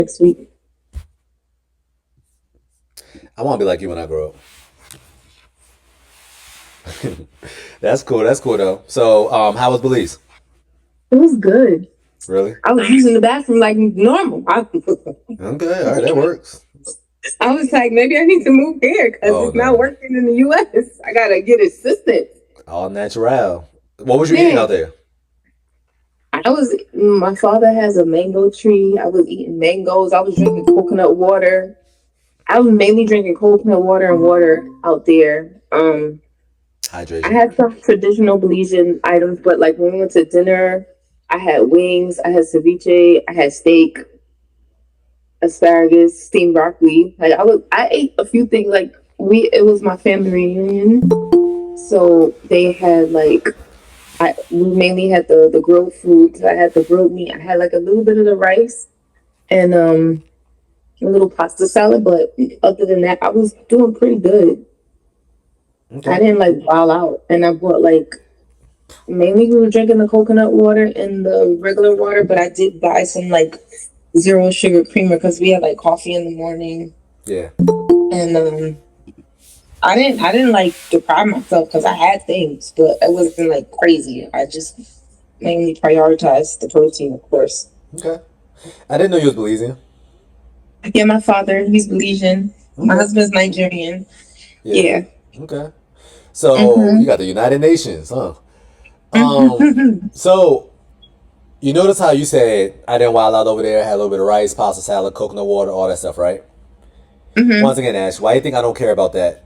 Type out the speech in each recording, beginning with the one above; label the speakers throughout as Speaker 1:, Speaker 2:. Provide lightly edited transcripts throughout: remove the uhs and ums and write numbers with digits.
Speaker 1: next week.
Speaker 2: I want to be like you when I grow up. That's cool. That's cool though. So, how was Belize?
Speaker 1: It was good.
Speaker 2: Really?
Speaker 1: I was using the bathroom like normal.
Speaker 2: Okay. All right. That works.
Speaker 1: I was like, maybe I need to move here because
Speaker 2: Oh
Speaker 1: it's not
Speaker 2: no.
Speaker 1: working in the U.S. I gotta get assistance.
Speaker 2: All natural. What was you eating
Speaker 1: Yeah,
Speaker 2: out there?
Speaker 1: I was. My father has a mango tree. I was eating mangoes. I was drinking coconut water. I was mainly drinking coconut water and water out there. I
Speaker 2: Hydration.
Speaker 1: had some traditional Belizean items, but like when we went to dinner, I had wings, I had ceviche, I had steak, asparagus, steamed broccoli. I ate a few things. Like it was my family reunion, so they had like we mainly had the grilled foods. I had the grilled meat. I had like a little bit of the rice and a little pasta salad. But other than that, I was doing pretty good. I
Speaker 2: Okay.
Speaker 1: didn't like wild out, and I bought like mainly we were drinking the coconut water and the regular water, but I did buy some like zero sugar creamer because we had like coffee in the morning,
Speaker 2: Yeah.
Speaker 1: and I didn't like deprive myself because I had things, but it wasn't like crazy. I just mainly prioritized the protein, of course.
Speaker 2: Okay. I didn't know you was Belizean.
Speaker 1: Yeah, my father, he's Belizean. My
Speaker 2: Okay.
Speaker 1: husband's Nigerian.
Speaker 2: Yeah.
Speaker 1: Yeah.
Speaker 2: Okay. So you
Speaker 1: Mm-hmm.
Speaker 2: got the United Nations, huh? So you notice how you said I didn't wild out over there, had a little bit of rice, pasta salad, coconut water, all that stuff, right?
Speaker 1: Mm-hmm.
Speaker 2: Once again, Ash, why do you think I don't care about that?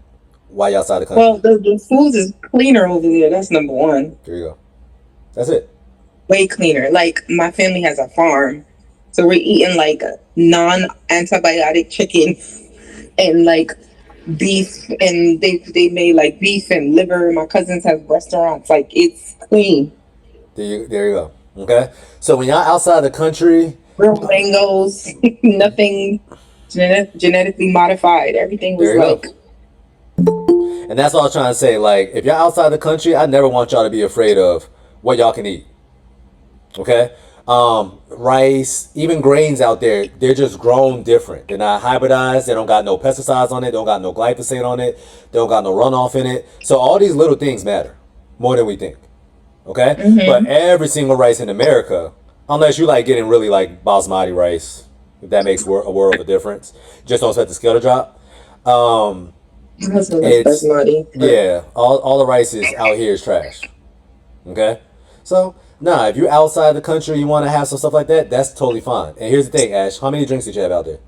Speaker 2: Why you outside the country?
Speaker 1: Well, the food is cleaner over there. That's number one.
Speaker 2: There you go. That's it.
Speaker 1: Way cleaner. Like my family has a farm, so we're eating like non-antibiotic chicken and like beef, and they made like beef and liver. My cousins have restaurants. Like it's clean.
Speaker 2: There you go. Okay. So when y'all outside the country,
Speaker 1: Real mangoes, nothing genetically modified. Everything
Speaker 2: there
Speaker 1: was
Speaker 2: you go.
Speaker 1: like
Speaker 2: And that's all I was trying to say. Like, if y'all outside the country, I never want y'all to be afraid of what y'all can eat. Okay. Rice, even grains out there, they're just grown different. They're not hybridized. They don't got no pesticides on it. They don't got no glyphosate on it. They don't got no runoff in it. So all these little things matter more than we think. Okay. But
Speaker 1: mm-hmm.
Speaker 2: every single rice in America, unless you like getting really like basmati rice, if that makes a world of a difference, just don't expect the scale to drop. Um,
Speaker 1: My husband likes
Speaker 2: it's
Speaker 1: basmati.
Speaker 2: yeah, all the rice is out here is trash. Okay, so nah, if you're outside the country, you want to have some stuff like that, that's totally fine. And here's the thing, Ash, how many drinks did you have out there?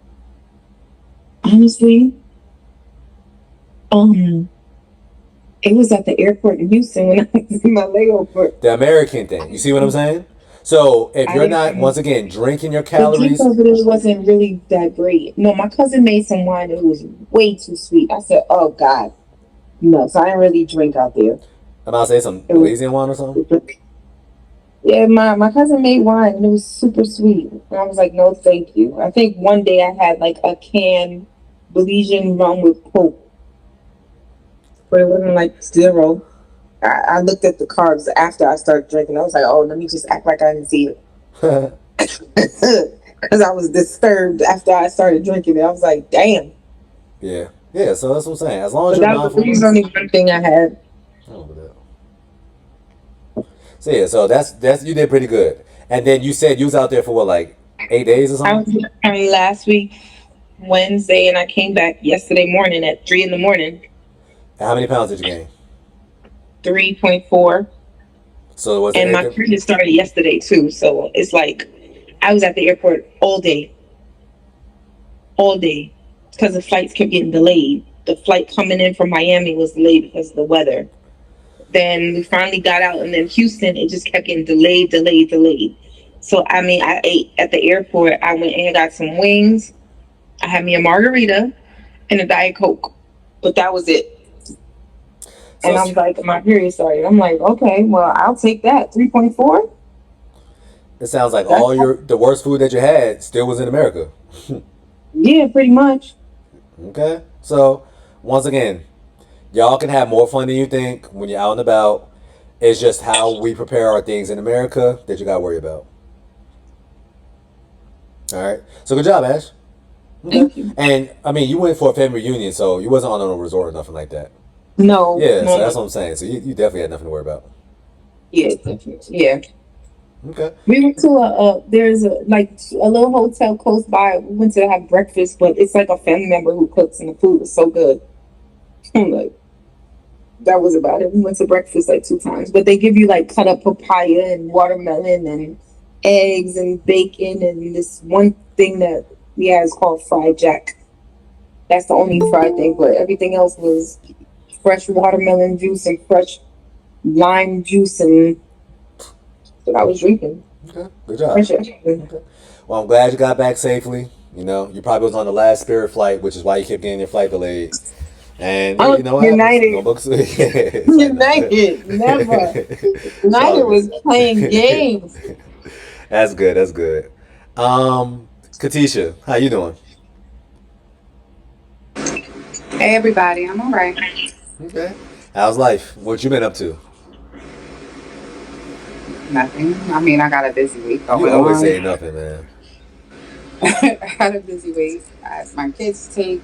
Speaker 1: Honestly, um, it was at the airport in Houston when I was in my layover.
Speaker 2: The American thing. You see what I'm saying? So if
Speaker 1: I
Speaker 2: you're not
Speaker 1: didn't.
Speaker 2: once again drinking your
Speaker 1: The drink
Speaker 2: calories,
Speaker 1: over there wasn't really that great. No, my cousin made some wine and it was way too sweet. I said, "Oh God, no!" So I didn't really drink out there.
Speaker 2: I'm about to say some
Speaker 1: It was,
Speaker 2: Belizean wine or something.
Speaker 1: yeah. My cousin made wine and it was super sweet. And I was like, "No, thank you." I think one day I had like a can Belizean rum with Coke, but it wasn't like zero. I looked at the carbs after I started drinking. I was like, "Oh, let me just act like I didn't see it," because I was disturbed after I started drinking it. I was like, "Damn."
Speaker 2: Yeah, yeah. So that's what I'm saying. As long as
Speaker 1: But
Speaker 2: you're
Speaker 1: that was
Speaker 2: mindful.
Speaker 1: only one thing I had.
Speaker 2: Oh, but that- So yeah, so that's you did pretty good. And then you said you was out there for what, like 8 days or
Speaker 1: I
Speaker 2: something?
Speaker 1: was returning last week, Wednesday, and I came back yesterday morning at 3 in the morning,
Speaker 2: And how many pounds did you gain?
Speaker 1: 3.4.
Speaker 2: So was it
Speaker 1: And my
Speaker 2: anything?
Speaker 1: cruise started yesterday too. So it's like I was at the airport all day, because the flights kept getting delayed. The flight coming in from Miami was delayed because of the weather. Then we finally got out, and then Houston, it just kept getting delayed, delayed, delayed. So I mean, I ate at the airport. I went and got some wings. I had me a margarita and a Diet Coke, but that was it.
Speaker 2: So
Speaker 1: And I was like, my period started. I'm like, okay, well, I'll take that. 3.4?
Speaker 2: it sounds like
Speaker 1: That's,
Speaker 2: all the worst food that you had still was in America.
Speaker 1: yeah, pretty much.
Speaker 2: Okay, so once again, y'all can have more fun than you think when you're out and about. It's just how we prepare our things in America that you gotta worry about. All right. So good job, Ash. Okay.
Speaker 1: Thank you.
Speaker 2: And I mean, you went for a family reunion, so you wasn't on a resort or nothing like that.
Speaker 1: No,
Speaker 2: Yeah. So
Speaker 1: no,
Speaker 2: that's
Speaker 1: no.
Speaker 2: what I'm saying. So you definitely had nothing to worry about.
Speaker 1: Yeah, definitely. Yeah.
Speaker 2: Okay.
Speaker 1: We went to there's a like a little hotel close by. We went to have breakfast, but it's like a family member who cooks, and the food was so good. Like that was about it. We went to breakfast like 2 times, but they give you like cut up papaya and watermelon and eggs and bacon and this one thing that yeah is called fried jack. That's the only fried thing, but everything else was fresh watermelon juice and fresh lime juice and what I was drinking.
Speaker 2: Okay. Good job.
Speaker 1: Fresh everything.
Speaker 2: Okay. Well, I'm glad you got back safely. You know, you probably was on the last Spirit flight, which is why you kept getting your flight delayed. And
Speaker 1: Oh,
Speaker 2: you know what happens? No
Speaker 1: United.
Speaker 2: books. It's like,
Speaker 1: United. Never.
Speaker 2: it's all
Speaker 1: United was playing
Speaker 2: good.
Speaker 1: games.
Speaker 2: That's good. That's good. Katisha, how you doing?
Speaker 3: Hey everybody, I'm all right.
Speaker 2: Okay. How's life? What you been up to?
Speaker 3: Nothing. I mean, I got a busy week
Speaker 2: You
Speaker 3: going
Speaker 2: always
Speaker 3: on.
Speaker 2: say nothing, man.
Speaker 3: I had a busy week. I had my kids take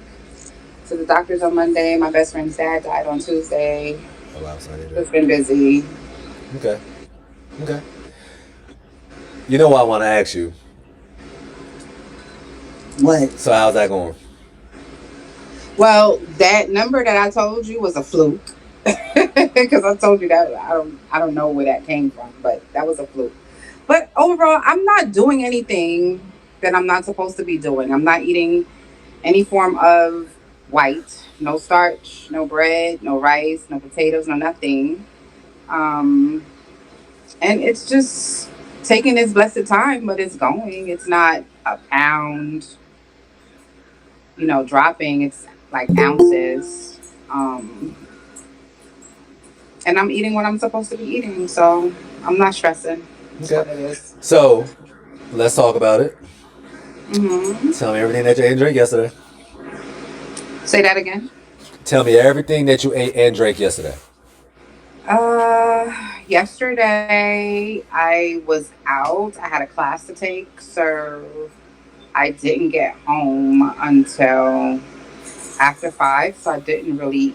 Speaker 3: to the doctors on Monday. My best friend's dad died on Tuesday.
Speaker 2: Oh wow, sorry to hear
Speaker 3: It's been busy.
Speaker 2: that. Okay. Okay. You know what I want to ask you.
Speaker 3: What?
Speaker 2: So how's that going?
Speaker 3: Well, that number that I told you was a fluke because I told you that I don't know where that came from, but that was a fluke. But overall, I'm not doing anything that I'm not supposed to be doing. I'm not eating any form of white, no starch, no bread, no rice, no potatoes, no nothing. Um, and it's just taking its blessed time, but it's going. It's not a pound, dropping. It's like ounces. Um, and I'm eating what I'm supposed to be eating, so I'm not stressing. That's
Speaker 2: Okay.
Speaker 3: what it is.
Speaker 2: So let's talk about it.
Speaker 3: Mm-hmm.
Speaker 2: Tell me everything that you ate and drank yesterday.
Speaker 3: Say that again.
Speaker 2: Tell me everything that you ate and drank yesterday.
Speaker 3: Yesterday I was out. I had a class to take, so I didn't get home until after 5, so I didn't really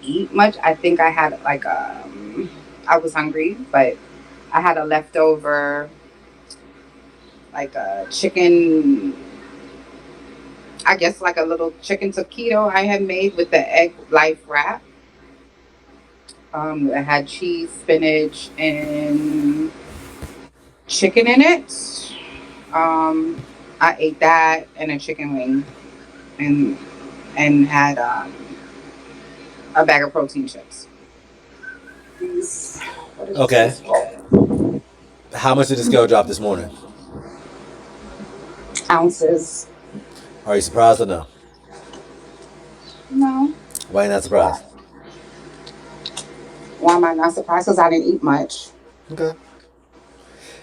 Speaker 3: eat much. I think I had I was hungry, but I had a leftover like a chicken. I guess like a little chicken taquito I had made with the egg life wrap. It had cheese, spinach, and chicken in it. Um, I ate that and a chicken wing, and had a bag of protein chips. These, what is
Speaker 2: Okay.
Speaker 3: this for?
Speaker 2: How much did the scale drop this morning?
Speaker 3: Ounces.
Speaker 2: Are you surprised or no?
Speaker 3: No.
Speaker 2: Why are you not
Speaker 3: Why?
Speaker 2: surprised?
Speaker 3: Why am I not surprised? Because I didn't eat much.
Speaker 2: Okay.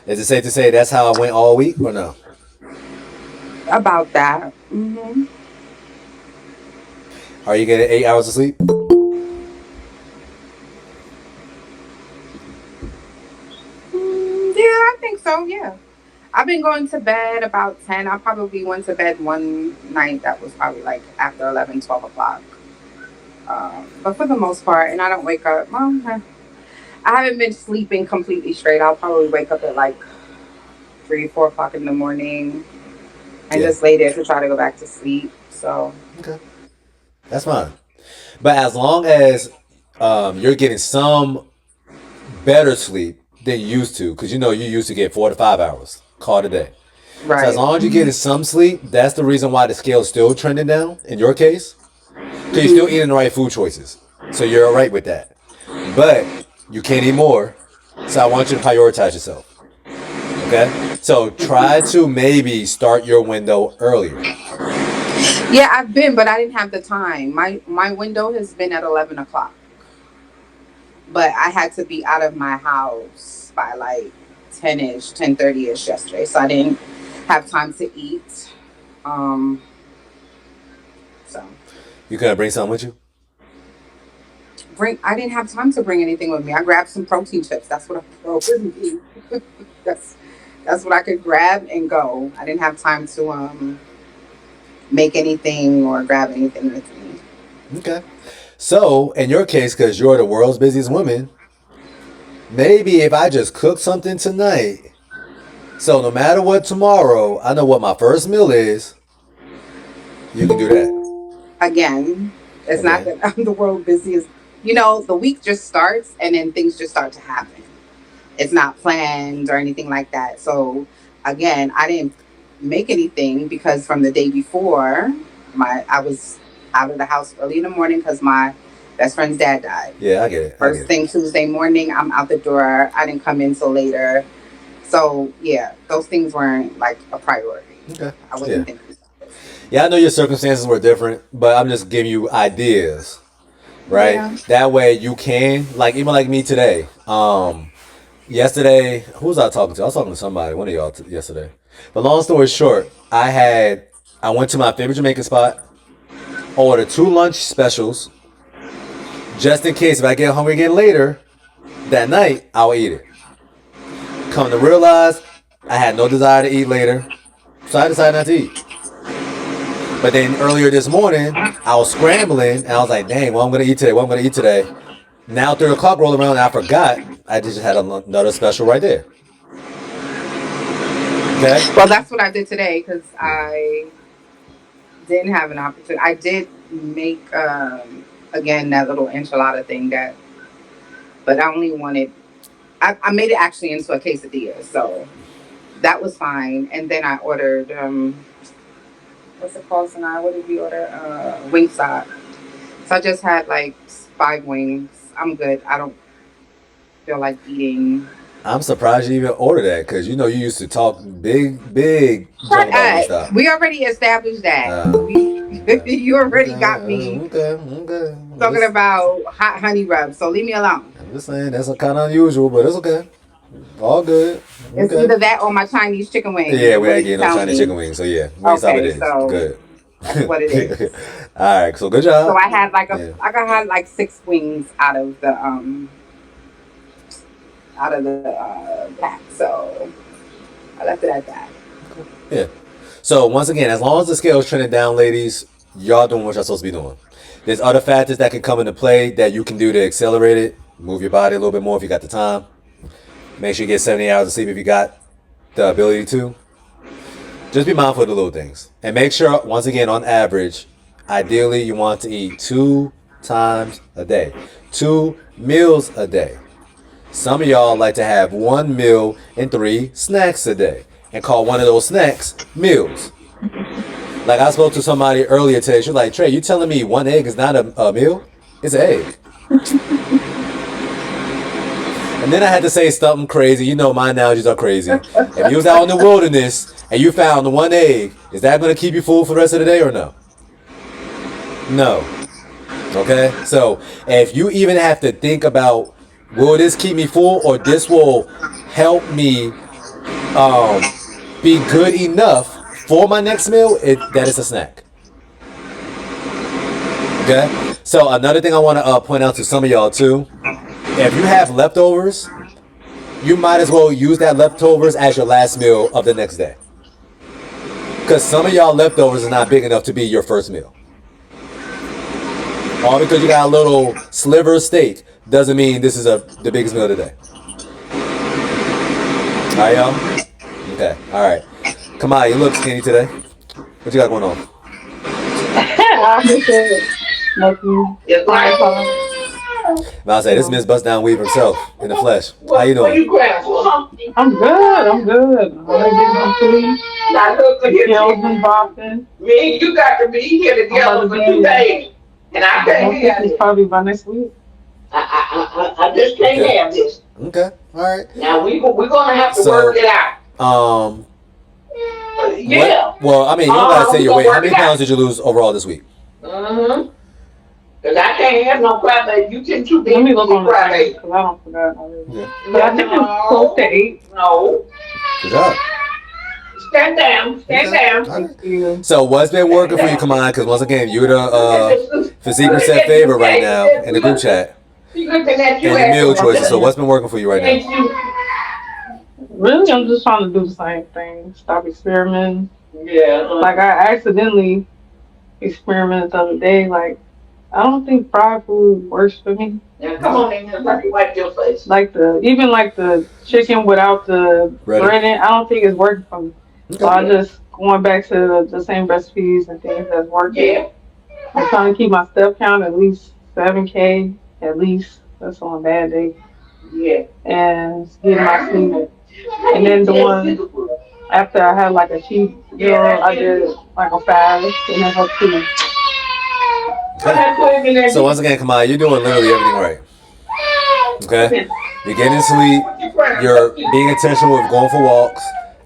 Speaker 2: Is it safe to say that's how I went all week or no?
Speaker 3: About that. Mm-hmm.
Speaker 2: Are you getting 8 hours of sleep?
Speaker 3: Yeah, I think so. Yeah. I've been going to bed about 10. I probably went to bed one night that was probably like after 11, 12 o'clock. But for the most part, and I don't wake up. Well, I haven't been sleeping completely straight. I'll probably wake up at like 3, 4 o'clock in the morning and
Speaker 2: Yeah.
Speaker 3: just lay there to try to go back to sleep. So,
Speaker 2: Okay. That's fine. But as long as you're getting some better sleep than you used to, because you know you used to get 4 to 5 hours, call it a day. So as
Speaker 3: right.
Speaker 2: long as you're getting some sleep, that's the reason why the scale's still trending down in your case. Because you're still
Speaker 3: Mm-hmm.
Speaker 2: eating the right food choices. So you're all right with that. But you can't eat more. So I want you to prioritize yourself. Okay? So try to maybe start your window earlier.
Speaker 3: Yeah, I've been, but I didn't have the time. My window has been at 11 o'clock, but I had to be out of my house by like 10ish, 10:30ish yesterday, so I didn't have time to eat. Um, so
Speaker 2: You couldn't bring something with you?
Speaker 3: bring. I didn't have time to bring anything with me. I grabbed some protein chips. That's what I brought with me. that's That's what I could grab and go. I didn't have time to make anything or grab anything with me.
Speaker 2: Okay. So, in your case, because you're the world's busiest woman, maybe if I just cook something tonight, so no matter what tomorrow, I know what my first meal is, you can do that.
Speaker 3: Again, it's not
Speaker 2: Okay.
Speaker 3: that I'm the world busiest. You know, the week just starts and then things just start to happen. It's not planned or anything like that. So again, I didn't make anything because from the day before, I was out of the house early in the morning because my best friend's dad died.
Speaker 2: Yeah, I get it. I get
Speaker 3: First
Speaker 2: it.
Speaker 3: thing Tuesday morning, I'm out the door. I didn't come in till later. So yeah, those things weren't like a priority.
Speaker 2: Okay.
Speaker 3: I
Speaker 2: Yeah.
Speaker 3: wasn't thinking.
Speaker 2: Yeah, I know your circumstances were different, but I'm just giving you ideas, right?
Speaker 3: Yeah.
Speaker 2: That way you can, like, even like me today. Yesterday, who was I talking to? I was talking to somebody, one of y'all yesterday. But long story short, I went to my favorite Jamaican spot, ordered 2 lunch specials, just in case if I get hungry again later that night, I'll eat it. Come to realize, I had no desire to eat later, so I decided not to eat. But then earlier this morning, I was scrambling, and I was like, dang, what I'm going to eat today? What I'm going to eat today? Now 3 o'clock rolled around, and I forgot. I just had another special right there. Okay?
Speaker 3: Well, that's what I did today because
Speaker 2: Yeah.
Speaker 3: I didn't have an opportunity. I did make again that little enchilada thing but I only wanted. I made it actually into a quesadilla, so that was fine. And then I ordered what's it called tonight? What did we order? Wingstop. So I just had like 5 wings. I'm good. I don't feel like eating.
Speaker 2: I'm surprised you even ordered that because you know you used to talk big junk
Speaker 3: Shut
Speaker 2: about
Speaker 3: up.
Speaker 2: Wingstop.
Speaker 3: We already established that.
Speaker 2: Okay.
Speaker 3: You already
Speaker 2: Okay.
Speaker 3: got me
Speaker 2: Okay.
Speaker 3: talking about hot honey rub. So leave me alone.
Speaker 2: I'm just saying that's kind of unusual, but it's okay. All good.
Speaker 3: It's
Speaker 2: Okay.
Speaker 3: either that or my Chinese chicken wings.
Speaker 2: Yeah, we
Speaker 3: What
Speaker 2: ain't
Speaker 3: did you
Speaker 2: getting no
Speaker 3: tell
Speaker 2: Chinese
Speaker 3: me?
Speaker 2: chicken wings, so yeah, Wingstop it
Speaker 3: Okay,
Speaker 2: is.
Speaker 3: so
Speaker 2: Good.
Speaker 3: that's what it is.
Speaker 2: All right, so good
Speaker 3: So
Speaker 2: job.
Speaker 3: I had like
Speaker 2: Yeah.
Speaker 3: I had like 6 wings out of the pack. So I left it at that.
Speaker 2: Yeah. So once again, as long as the scale is trending down, ladies, y'all doing what y'all supposed to be doing. There's other factors that can come into play that you can do to accelerate it. Move your body a little bit more if you got the time. Make sure you get 70 hours of sleep if you got the ability to. Just be mindful of the little things. And make sure, once again, on average, ideally you want to eat 2 times a day. 2 meals a day. Some of y'all like to have 1 meal and 3 snacks a day. And call one of those snacks meals. Like I spoke to somebody earlier today. She was like, Trey, you telling me 1 egg is not a meal? It's an egg. And then I had to say something crazy. You know my analogies are crazy. If you was out in the wilderness and you found 1 egg, is that going to keep you full for the rest of the day or no? No. Okay? So if you even have to think about, will this keep me full or this will help me be good enough for my next meal, that is a snack. Okay? So another thing I want to point out to some of y'all too, if you have leftovers, you might as well use that leftovers as your last meal of the next day. Because some of y'all leftovers are not big enough to be your first meal. All because you got a little sliver of steak doesn't mean this is the biggest meal of the day. Alright, y'all? Okay, alright. Come on, you look skinny today. What you got going on? I'll say this Miss Bust Down Weave herself in the flesh. How you doing?
Speaker 4: I'm good. I'm getting my sleep. Skills and bopping.
Speaker 5: Me and you got to be here together for 2 days. And I can't have
Speaker 4: It's
Speaker 5: this.
Speaker 4: probably by next week.
Speaker 5: I just can't
Speaker 2: Okay.
Speaker 5: have this.
Speaker 2: Okay, alright.
Speaker 5: Now we're gonna have to
Speaker 2: So,
Speaker 5: work it out. Yeah.
Speaker 2: Well, I mean, you don't gotta say
Speaker 5: we
Speaker 2: your
Speaker 5: gonna
Speaker 2: weight. How
Speaker 5: work
Speaker 2: many
Speaker 5: it out.
Speaker 2: pounds did you lose overall this week?
Speaker 5: Mm-hmm. Cause I can't have no crab baby. You can too big
Speaker 4: Let me
Speaker 5: to
Speaker 4: look
Speaker 5: be
Speaker 4: on the
Speaker 5: crab
Speaker 4: thing
Speaker 5: baby.
Speaker 4: because I don't forget already.
Speaker 2: Yeah.
Speaker 4: But I think it's close to 8.
Speaker 5: No.
Speaker 2: Good job.
Speaker 5: Stand down. Stand
Speaker 2: Okay.
Speaker 5: down.
Speaker 2: Alright.
Speaker 4: Thank you.
Speaker 2: So what's been working for you? Come on, because once again, you're the Physique set favorite right now in the group chat
Speaker 5: She looking at you
Speaker 2: and the meal
Speaker 5: asking,
Speaker 2: choices. So what's been working for you right
Speaker 5: Ain't
Speaker 2: now?
Speaker 5: you?
Speaker 4: Really, I'm just trying to do the same thing. Stop experimenting.
Speaker 5: Yeah.
Speaker 4: Like I accidentally experimented the other day. Like I don't think fried food works for me.
Speaker 5: Now come on in here, let me wipe your face.
Speaker 4: Like the chicken without the
Speaker 2: Ready?
Speaker 4: bread in, I don't think it's working for me. So I just going back to the same recipes and things that's working.
Speaker 5: Yeah.
Speaker 4: I'm trying to keep my step count at least 7K at least. That's on a bad day.
Speaker 5: Yeah.
Speaker 4: And getting my sleep. And then doing after I had like a cheat meal, I did like a fast and then hope to.
Speaker 2: Okay. So once again, Kamai, you're doing literally everything right. Okay? You're getting sleep, you're being intentional with going for walks,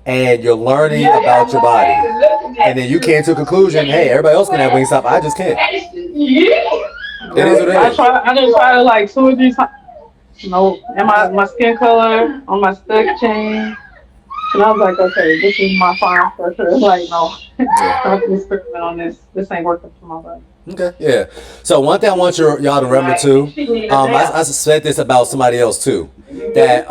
Speaker 2: and you're learning about your body. And then you came to a conclusion, hey, everybody else can have Wingstop, I just can't. It is what it is.
Speaker 4: I didn't try it like 2 or 3 times. No, and my skin color on my stud chain. And I was like, okay, this is my farm for sure. Like, no, I have to experiment on this. This ain't working for my body.
Speaker 2: Okay, yeah. So one thing I want y'all to remember too, I said this about somebody else too, that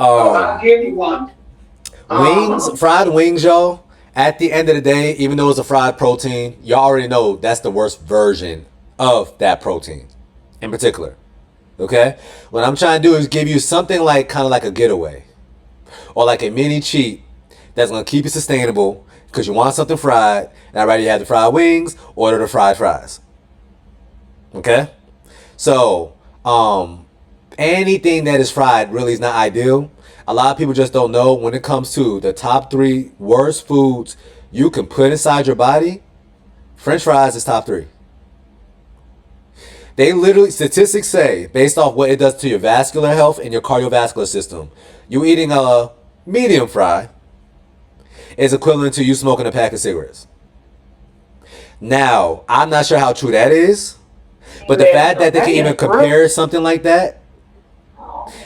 Speaker 2: wings, fried wings, y'all, at the end of the day, even though it's a fried protein, y'all already know that's the worst version of that protein in particular. Okay? What I'm trying to do is give you something like kind of like a getaway or like a mini cheat that's going to keep it sustainable because you want something fried and I'd rather you have the fried wings, order the fried fries. Okay? So, anything that is fried really is not ideal. A lot of people just don't know when it comes to the top 3 worst foods you can put inside your body. French fries is top 3. They literally, statistics say, based off what it does to your vascular health and your cardiovascular system, you eating a medium fry is equivalent to you smoking a pack of cigarettes. Now, I'm not sure how true that is, but the fact that they can even compare something like that,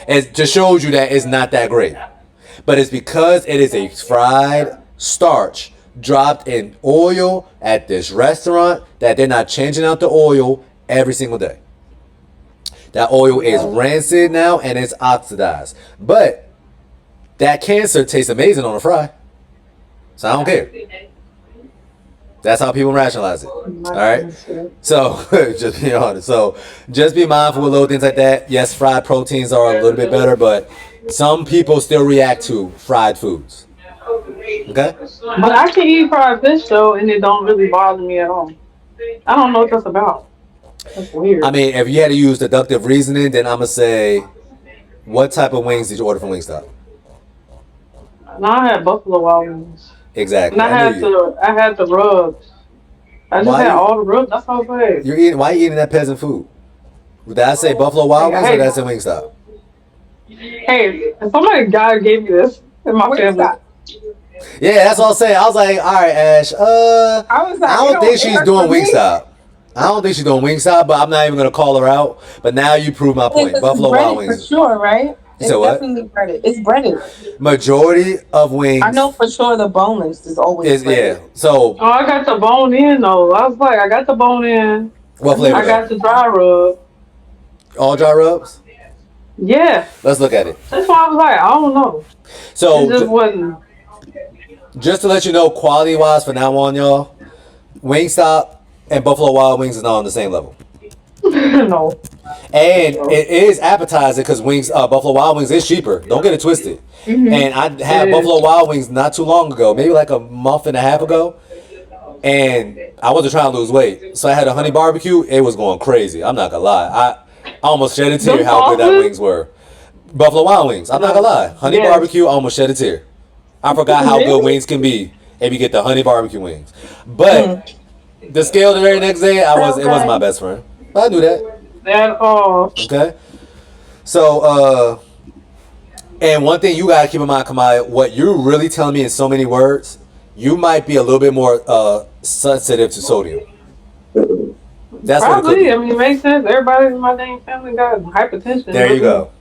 Speaker 2: it just shows you that it's not that great. But it's because it is a fried starch dropped in oil at this restaurant that they're not changing out the oil every single day. That oil is rancid now and it's oxidized. But that cancer tastes amazing on a fry. So I don't care. That's how people rationalize it. Alright? So, just be honest. So, just be mindful with little things like that. Yes, fried proteins are a little bit better, but some people still react to fried foods. Okay?
Speaker 4: But I can eat fried fish though, and it don't really bother me at all. I don't know what that's about. That's weird.
Speaker 2: I mean, if you had to use deductive reasoning, then I'm going to say, what type of wings did you order from Wingstop?
Speaker 4: No, I had Buffalo Wild Wings.
Speaker 2: Exactly.
Speaker 4: And I had the rubs. I just had all the rubs. That's all I had.
Speaker 2: Why are you eating that peasant food? Did I say Buffalo Wild Wings or did I say Wingstop?
Speaker 4: Hey, somebody gave me this in my family.
Speaker 2: Yeah, that's what I was saying. I was like, all right, Ash. I don't think she's doing Wingstop. I don't think she's doing Wingstop, but I'm not even gonna call her out. But now you prove my point. Buffalo Wild Wings,
Speaker 1: for sure, right? It's
Speaker 2: definitely
Speaker 1: breaded. It's breaded.
Speaker 2: Majority of wings.
Speaker 1: I know for sure the boneless is always breaded.
Speaker 2: Yeah. So.
Speaker 4: Oh, I got the bone in though. I was like, I got the bone in.
Speaker 2: What flavor?
Speaker 4: I got the dry rub.
Speaker 2: All dry rubs?
Speaker 4: Yeah.
Speaker 2: Let's look at it.
Speaker 4: That's why I was like, I don't know.
Speaker 2: So.
Speaker 4: It just wasn't.
Speaker 2: Just to let you know, quality wise, for now on, y'all, Wingstop and Buffalo Wild Wings is not on the same level.
Speaker 4: No.
Speaker 2: And it is appetizing because Buffalo Wild Wings is cheaper. Don't get it twisted. Mm-hmm. And I had Buffalo Wild Wings not too long ago, maybe like a month and a half ago. And I wasn't trying to lose weight. So I had a honey barbecue. It was going crazy. I'm not going to lie. I almost shed a tear how good that wings were. Buffalo Wild Wings. I'm not going to lie. Honey barbecue, I almost shed a tear. I forgot how good wings can be if you get the honey barbecue wings. But the scale the very next day, it wasn't my best friend. But I knew that. Okay. So, and one thing you gotta keep in mind, Kamaya, what you're really telling me in so many words, you might be a little bit more sensitive to sodium. That's
Speaker 4: probably.
Speaker 2: What it could be.
Speaker 4: I mean, it makes sense. Everybody in my dang family got hypertension.
Speaker 2: There you go.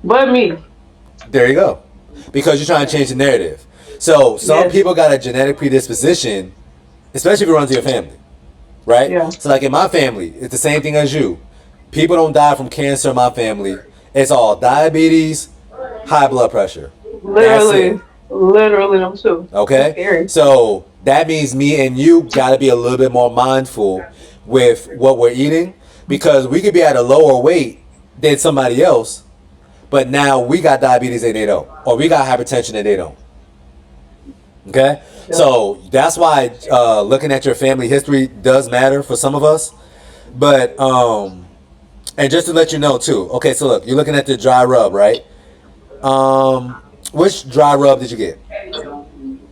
Speaker 4: But me.
Speaker 2: There you go. Because you're trying to change the narrative. So some people got a genetic predisposition, especially if it runs in your family, right?
Speaker 4: Yeah.
Speaker 2: So like in my family, it's the same thing as you. People don't die from cancer in my family. It's all diabetes, high blood pressure.
Speaker 4: Literally. Literally them too. That's
Speaker 2: Okay?
Speaker 4: scary.
Speaker 2: So that means me and you got to be a little bit more mindful with what we're eating because we could be at a lower weight than somebody else, but now we got diabetes and they don't, or we got hypertension and they don't. Okay?
Speaker 4: Yeah.
Speaker 2: So that's why looking at your family history does matter for some of us. But, and just to let you know too, okay, so look, you're looking at the dry rub, right? Um, which dry rub did you get?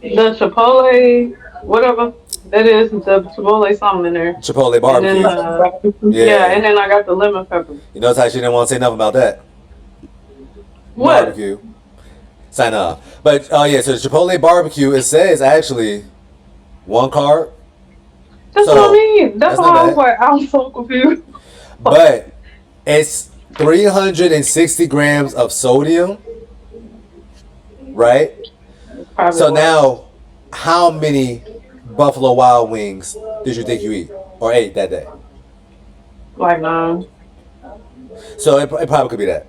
Speaker 4: The Chipotle, whatever that is, the Chipotle something in there.
Speaker 2: Chipotle
Speaker 4: And then,
Speaker 2: barbecue.
Speaker 4: yeah,
Speaker 2: Yeah.
Speaker 4: and then I got the lemon pepper.
Speaker 2: You notice how she didn't want to say nothing about that.
Speaker 4: What?
Speaker 2: Barbecue. Sign up. But, oh yeah, so the Chipotle barbecue, it says actually one carb.
Speaker 4: That's what I
Speaker 2: So,
Speaker 4: mean. That's
Speaker 2: that's not
Speaker 4: why I was
Speaker 2: bad.
Speaker 4: like, I'm so confused.
Speaker 2: But it's 360 grams of sodium, right?
Speaker 4: It's probably
Speaker 2: So
Speaker 4: what?
Speaker 2: now, how many Buffalo Wild Wings did you think you eat or ate that day?
Speaker 4: Like, no.
Speaker 2: So it probably could be that.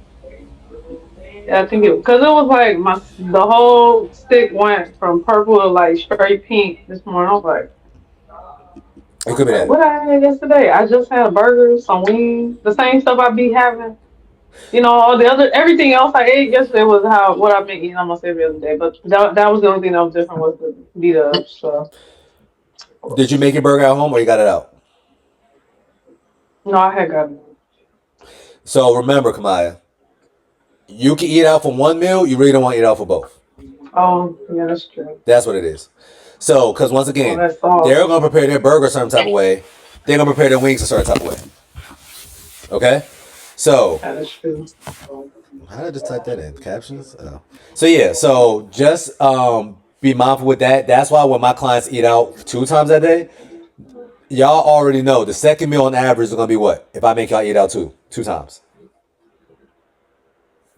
Speaker 4: Yeah, I think it, because it was like the whole stick went from purple to like straight pink this morning. I was like,
Speaker 2: It could be that.
Speaker 4: what I had yesterday? I just had a burger, some wings, the same stuff I be having. You know, all the other everything else I ate yesterday was how what I've been eating almost every other day. But that was the only thing that was different was the beat up. So
Speaker 2: Did you make your burger at home or you got it out?
Speaker 4: no, I had got it.
Speaker 2: So remember, Kamaya, you can eat out for one meal. You really don't want to eat out for both.
Speaker 4: Oh, yeah, that's true.
Speaker 2: That's what it is. So, because once
Speaker 4: Oh,
Speaker 2: again,
Speaker 4: that's sauce.
Speaker 2: they're gonna prepare their burger a certain type of way. They're gonna prepare their wings a certain type of way. Okay. So,
Speaker 4: That is true.
Speaker 2: how did I just type that in captions? Oh. So yeah. So just be mindful with that. That's why when my clients eat out 2 times a day, y'all already know the second meal on average is gonna be what? If I make y'all eat out two times.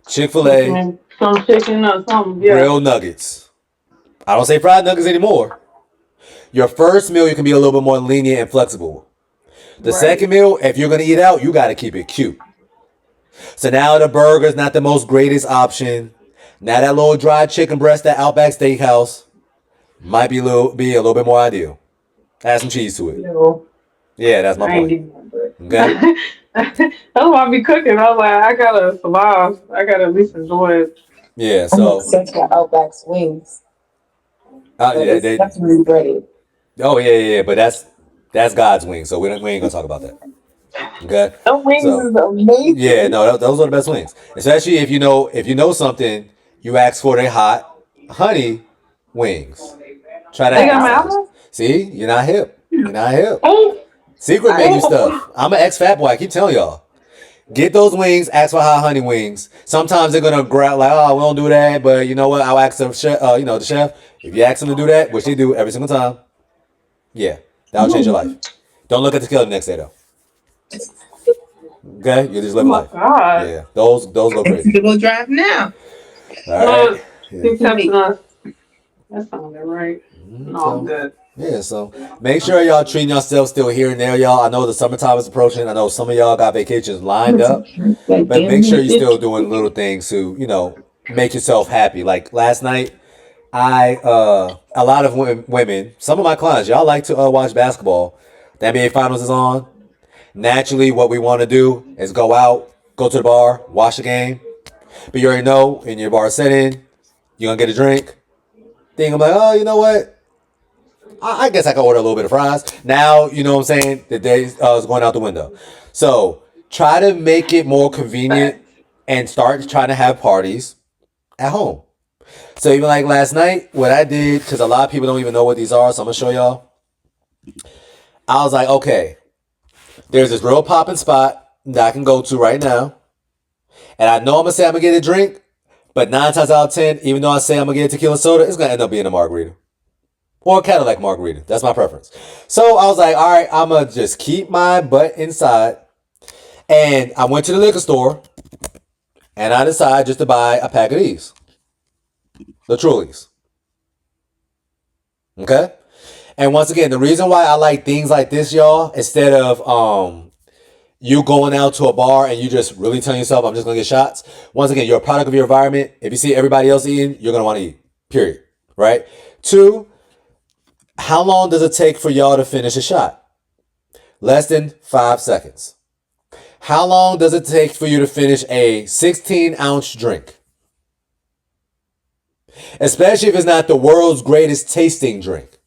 Speaker 2: Chick-fil-A,
Speaker 4: Some chicken or something. Yeah.
Speaker 2: grilled nuggets. I don't say fried nuggets anymore. Your first meal, you can be a little bit more lenient and flexible. The
Speaker 4: Right.
Speaker 2: second meal, if you're gonna eat out, you gotta keep it cute. So now the burger's not the most greatest option. Now that little dried chicken breast at Outback Steakhouse might be a little bit more ideal. Add some cheese to it.
Speaker 4: Yo,
Speaker 2: Yeah, that's my
Speaker 4: I ain't
Speaker 2: point.
Speaker 4: getting that.
Speaker 2: Okay.
Speaker 4: That's why I be cooking. I was like, I gotta survive. I gotta at least enjoy it.
Speaker 2: Yeah.
Speaker 1: I'm
Speaker 2: So,
Speaker 1: obsessed with Outback's wings, but
Speaker 2: yeah,
Speaker 1: it's definitely breaded.
Speaker 2: oh yeah. But that's God's wings. So we ain't gonna talk about that. Okay.
Speaker 1: The wings
Speaker 2: So
Speaker 1: is amazing.
Speaker 2: yeah, no, those are the best wings. Especially if you know something, you ask for their hot honey wings. Try that
Speaker 4: They got
Speaker 2: next
Speaker 4: my
Speaker 2: time.
Speaker 4: album?
Speaker 2: See, you're not hip. You're not hip.
Speaker 4: Oh,
Speaker 2: Secret menu
Speaker 4: oh,
Speaker 2: stuff. I'm an ex-fat boy. I keep telling y'all. Get those wings. Ask for hot honey wings. Sometimes they're gonna grab like, oh, we don't do that. But you know what? I'll ask the chef. The chef. If you ask them to do that, which they do every single time, yeah, that'll change your life. Don't look at the scale the next day though. Okay, you just
Speaker 4: oh
Speaker 2: live
Speaker 4: my
Speaker 2: life.
Speaker 4: God.
Speaker 2: Yeah, those go
Speaker 3: It's
Speaker 2: crazy.
Speaker 3: to go drive now.
Speaker 2: All right.
Speaker 4: Look,
Speaker 2: Yeah.
Speaker 4: keep texting us. That sounded right. No, I'm
Speaker 2: So
Speaker 4: good.
Speaker 2: yeah, so make sure y'all treating yourselves still here and there, y'all. I know the summertime is approaching. I know some of y'all got vacations lined up,
Speaker 1: Like
Speaker 2: but
Speaker 1: damn
Speaker 2: make sure
Speaker 1: near
Speaker 2: you're still
Speaker 1: 50.
Speaker 2: doing little things to make yourself happy. Like last night, a lot of women, some of my clients, y'all like to watch basketball. The NBA Finals is on. Naturally, what we want to do is go out, go to the bar, watch the game. But you already know in your bar setting, you're gonna get a drink. Then I'm like, oh, you know what? I guess I could order a little bit of fries. Now, you know what I'm saying? The day is going out the window. So try to make it more convenient and start trying to have parties at home. So even like last night, what I did, because a lot of people don't even know what these are, so I'm going to show y'all. I was like, okay, there's this real popping spot that I can go to right now. And I know I'm going to say I'm going to get a drink, but 9 times out of 10, even though I say I'm going to get a tequila soda, it's going to end up being a margarita. Or a Cadillac margarita. That's my preference. So I was like, all right, I'm going to just keep my butt inside. And I went to the liquor store. And I decided just to buy a pack of these. The Trulies. Okay? And once again, the reason why I like things like this, y'all, instead of you going out to a bar and you just really telling yourself, I'm just going to get shots. Once again, you're a product of your environment. If you see everybody else eating, you're going to want to eat. Period. right? 2, how long does it take for y'all to finish a shot? Less than 5 seconds. How long does it take for you to finish a 16-ounce drink? Especially if it's not the world's greatest tasting drink.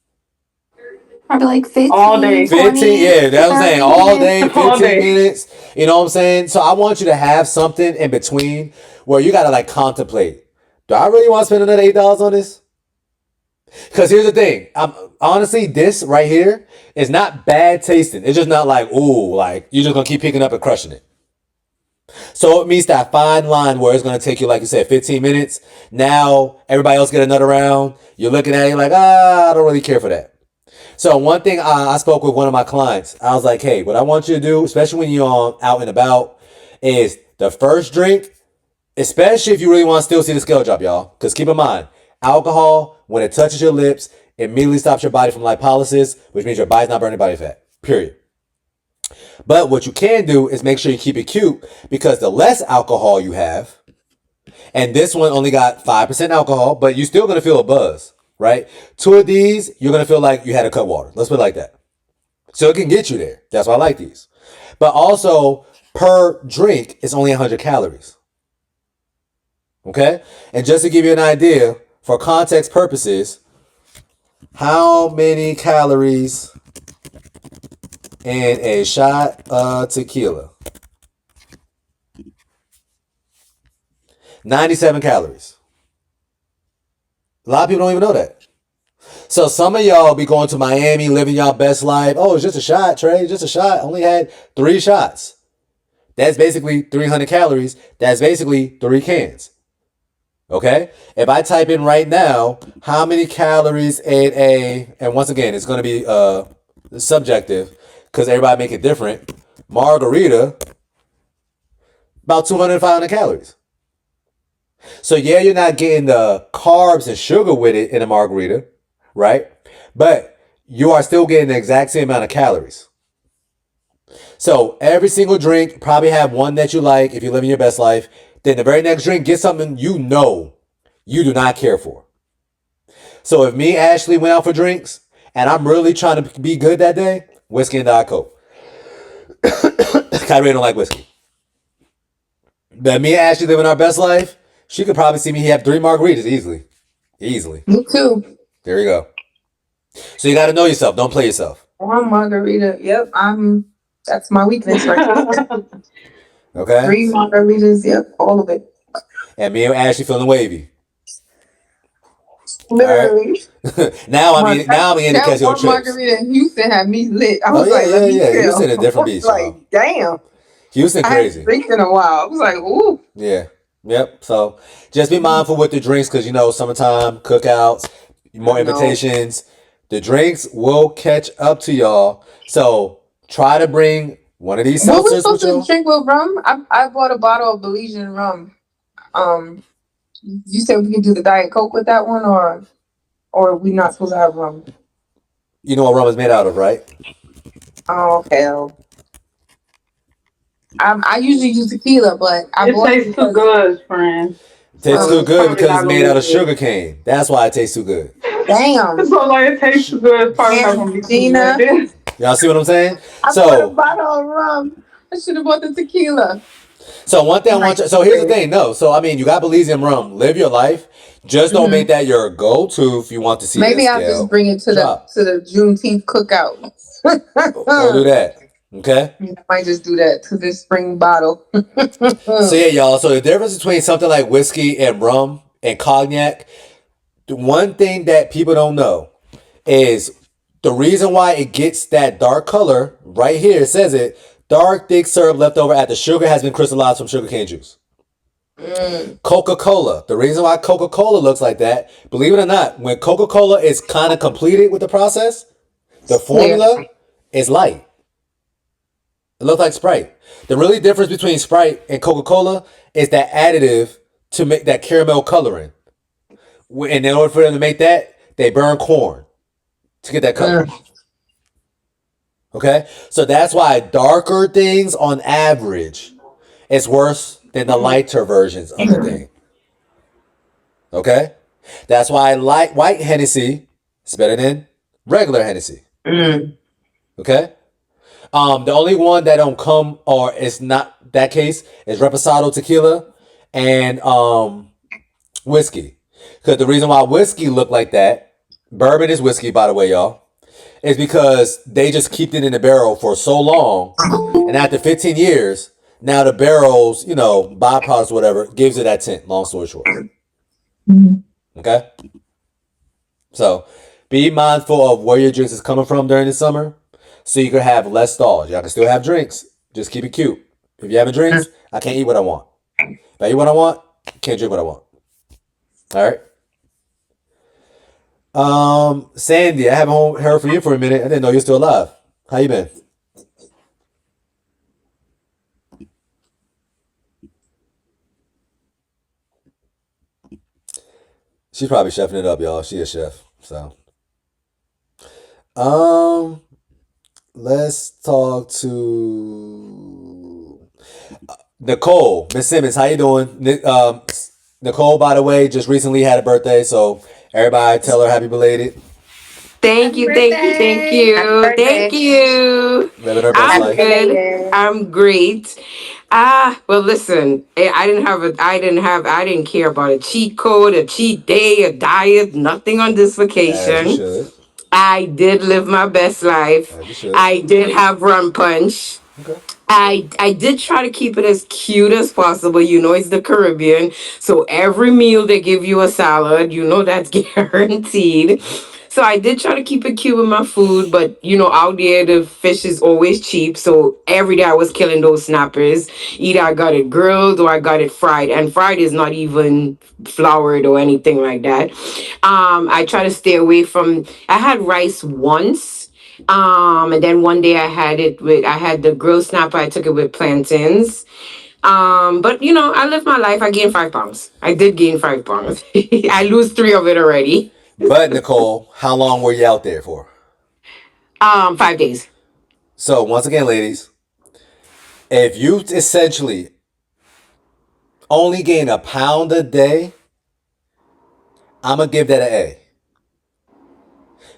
Speaker 1: Probably like 15,
Speaker 4: All day.
Speaker 2: 15, yeah, that's what I'm saying. All day, 15
Speaker 4: All day.
Speaker 2: minutes. You know what I'm saying? So I want you to have something in between where you got to like contemplate. Do I really want to spend another $8 on this? Because here's the thing. Honestly, this right here is not bad tasting. It's just not like, ooh, like you're just going to keep picking up and crushing it. So it means that fine line where it's going to take you, like you said, 15 minutes. Now everybody else get another round. You're looking at it like, I don't really care for that. So one thing I spoke with one of my clients. I was like, hey, what I want you to do, especially when you're out and about, is the first drink, especially if you really want to still see the scale drop, y'all. Because keep in mind, alcohol, when it touches your lips, it immediately stops your body from lipolysis, which means your body's not burning body fat, period. But what you can do is make sure you keep it cute, because the less alcohol you have, and this one only got 5% alcohol, but you're still going to feel a buzz, right? 2 of these, you're going to feel like you had a cut water. Let's put it like that. So it can get you there. That's why I like these. But also, per drink, it's only 100 calories. Okay? And just to give you an idea, for context purposes, how many calories in a shot of tequila? 97 calories. A lot of people don't even know that. So some of y'all be going to Miami, living y'all best life. Oh, it's just a shot, Trey. Just a shot. Only had 3 shots. That's basically 300 calories. That's basically 3 cans. Okay? If I type in right now, how many calories in a, and once again, it's going to be subjective because everybody make it different. Margarita, about 200 to 500 calories. So yeah, you're not getting the carbs and sugar with it in a margarita, right? But you are still getting the exact same amount of calories. So every single drink, probably have one that you like if you're living your best life. Then the very next drink, get something you know you do not care for. So if me, Ashley, went out for drinks and I'm really trying to be good that day, whiskey and Diet Coke. Kyrie don't like whiskey. But me and Ashley living our best life, she could probably see me have 3 margaritas easily. Easily.
Speaker 1: Me too.
Speaker 2: There you go. So you got to know yourself. Don't play yourself.
Speaker 1: 1 margarita. Yep, that's my weakness right there.
Speaker 2: Okay?
Speaker 1: 3 margaritas. Yep, all of it.
Speaker 2: And me and Ashley feeling wavy.
Speaker 1: Literally.
Speaker 2: Right? now I'm in the Casio
Speaker 1: one
Speaker 2: trips.
Speaker 1: margarita in Houston had me lit. I was like, let me chill.
Speaker 2: Houston a different beast,
Speaker 1: like,
Speaker 2: y'all.
Speaker 1: damn.
Speaker 2: Houston crazy.
Speaker 1: I hadn't drinking in a while. I was like, ooh.
Speaker 2: Yeah. Yep. So just be mindful with the drinks because, summertime, cookouts, more invitations. The drinks will catch up to y'all. So try to bring one of these seltzers.
Speaker 1: What we supposed to drink with rum? I bought a bottle of Belizean rum. You said we could do the Diet Coke with that one, or we not supposed to have rum?
Speaker 2: You know what rum is made out of, right?
Speaker 1: Oh, okay. I usually use tequila, but
Speaker 4: it tastes too good, friend.
Speaker 2: It tastes too good because it's made out of sugar cane. That's why it tastes too good.
Speaker 1: Damn.
Speaker 4: So like it tastes too good.
Speaker 1: Damn, Gina.
Speaker 2: Y'all see what I'm saying?
Speaker 1: I bought a bottle of rum. I should have bought the tequila.
Speaker 2: So one thing I want you. So here's the thing. No. So I mean, you got Belizean rum. Live your life. Just don't make that your go-to if you want to see.
Speaker 1: Maybe I'll just bring it to the Juneteenth cookout.
Speaker 2: Or do that. Okay.
Speaker 1: I might just do that to this spring bottle.
Speaker 2: So yeah, y'all. So the difference between something like whiskey and rum and cognac, the one thing that people don't know is the reason why it gets that dark color right here. It says it. Dark, thick syrup left over after sugar has been crystallized from sugarcane juice. Coca-Cola. The reason why Coca-Cola looks like that, believe it or not, when Coca-Cola is kind of completed with the process, the formula is light. It looks like Sprite. The really difference between Sprite and Coca-Cola is that additive to make that caramel coloring. And in order for them to make that, they burn corn to get that color. Okay? So that's why darker things on average is worse than the lighter versions of the thing. Okay? That's why I like white Hennessy. It's better than regular Hennessy.
Speaker 1: Mm.
Speaker 2: Okay. The only one that don't come or it's not that case is Reposado tequila and whiskey. Because the reason why whiskey look like that, bourbon is whiskey by the way, y'all, is because they just keep it in the barrel for so long, and after 15 years, now the barrels, byproducts, whatever, gives it that tint. Long story short, okay. So be mindful of where your drinks is coming from during the summer, so you can have less stalls. Y'all can still have drinks. Just keep it cute. If you're having drinks, I can't eat what I want. If I eat what I want, can't drink what I want. All right. Sandy, I haven't heard from you for a minute. I didn't know you're still alive. How you been? She's probably chefing it up, y'all. She a chef. So, um, let's talk to Nicole. Miss Simmons, how you doing? Nicole, by the way, just recently had a birthday, so everybody tell her happy belated.
Speaker 6: Thank you, thank you, thank you, thank you.
Speaker 2: Living her best
Speaker 6: I'm
Speaker 2: life.
Speaker 6: good. I'm great. Well, listen, I didn't care about a cheat code, a cheat day, a diet, nothing on this
Speaker 2: As you
Speaker 6: vacation.
Speaker 2: should.
Speaker 6: I did live my best life.
Speaker 2: As you should.
Speaker 6: I did have rum punch.
Speaker 2: Okay.
Speaker 6: I did try to keep it as cute as possible. You know, it's the Caribbean. So every meal they give you a salad. You know that's guaranteed. So I did try to keep it cute with my food, but out there the fish is always cheap. So every day I was killing those snappers. Either I got it grilled or I got it fried. And fried is not even floured or anything like that. I try to stay away from I had rice once. And then one day I had the grilled snapper, I took it with plantains. But I lived my life. I gained 5 pounds. I did gain 5 pounds. I lose 3 of it already.
Speaker 2: But Nicole, how long were you out there for?
Speaker 6: 5 days.
Speaker 2: So once again, ladies, if you essentially only gain a pound a day, I'm gonna give that an A.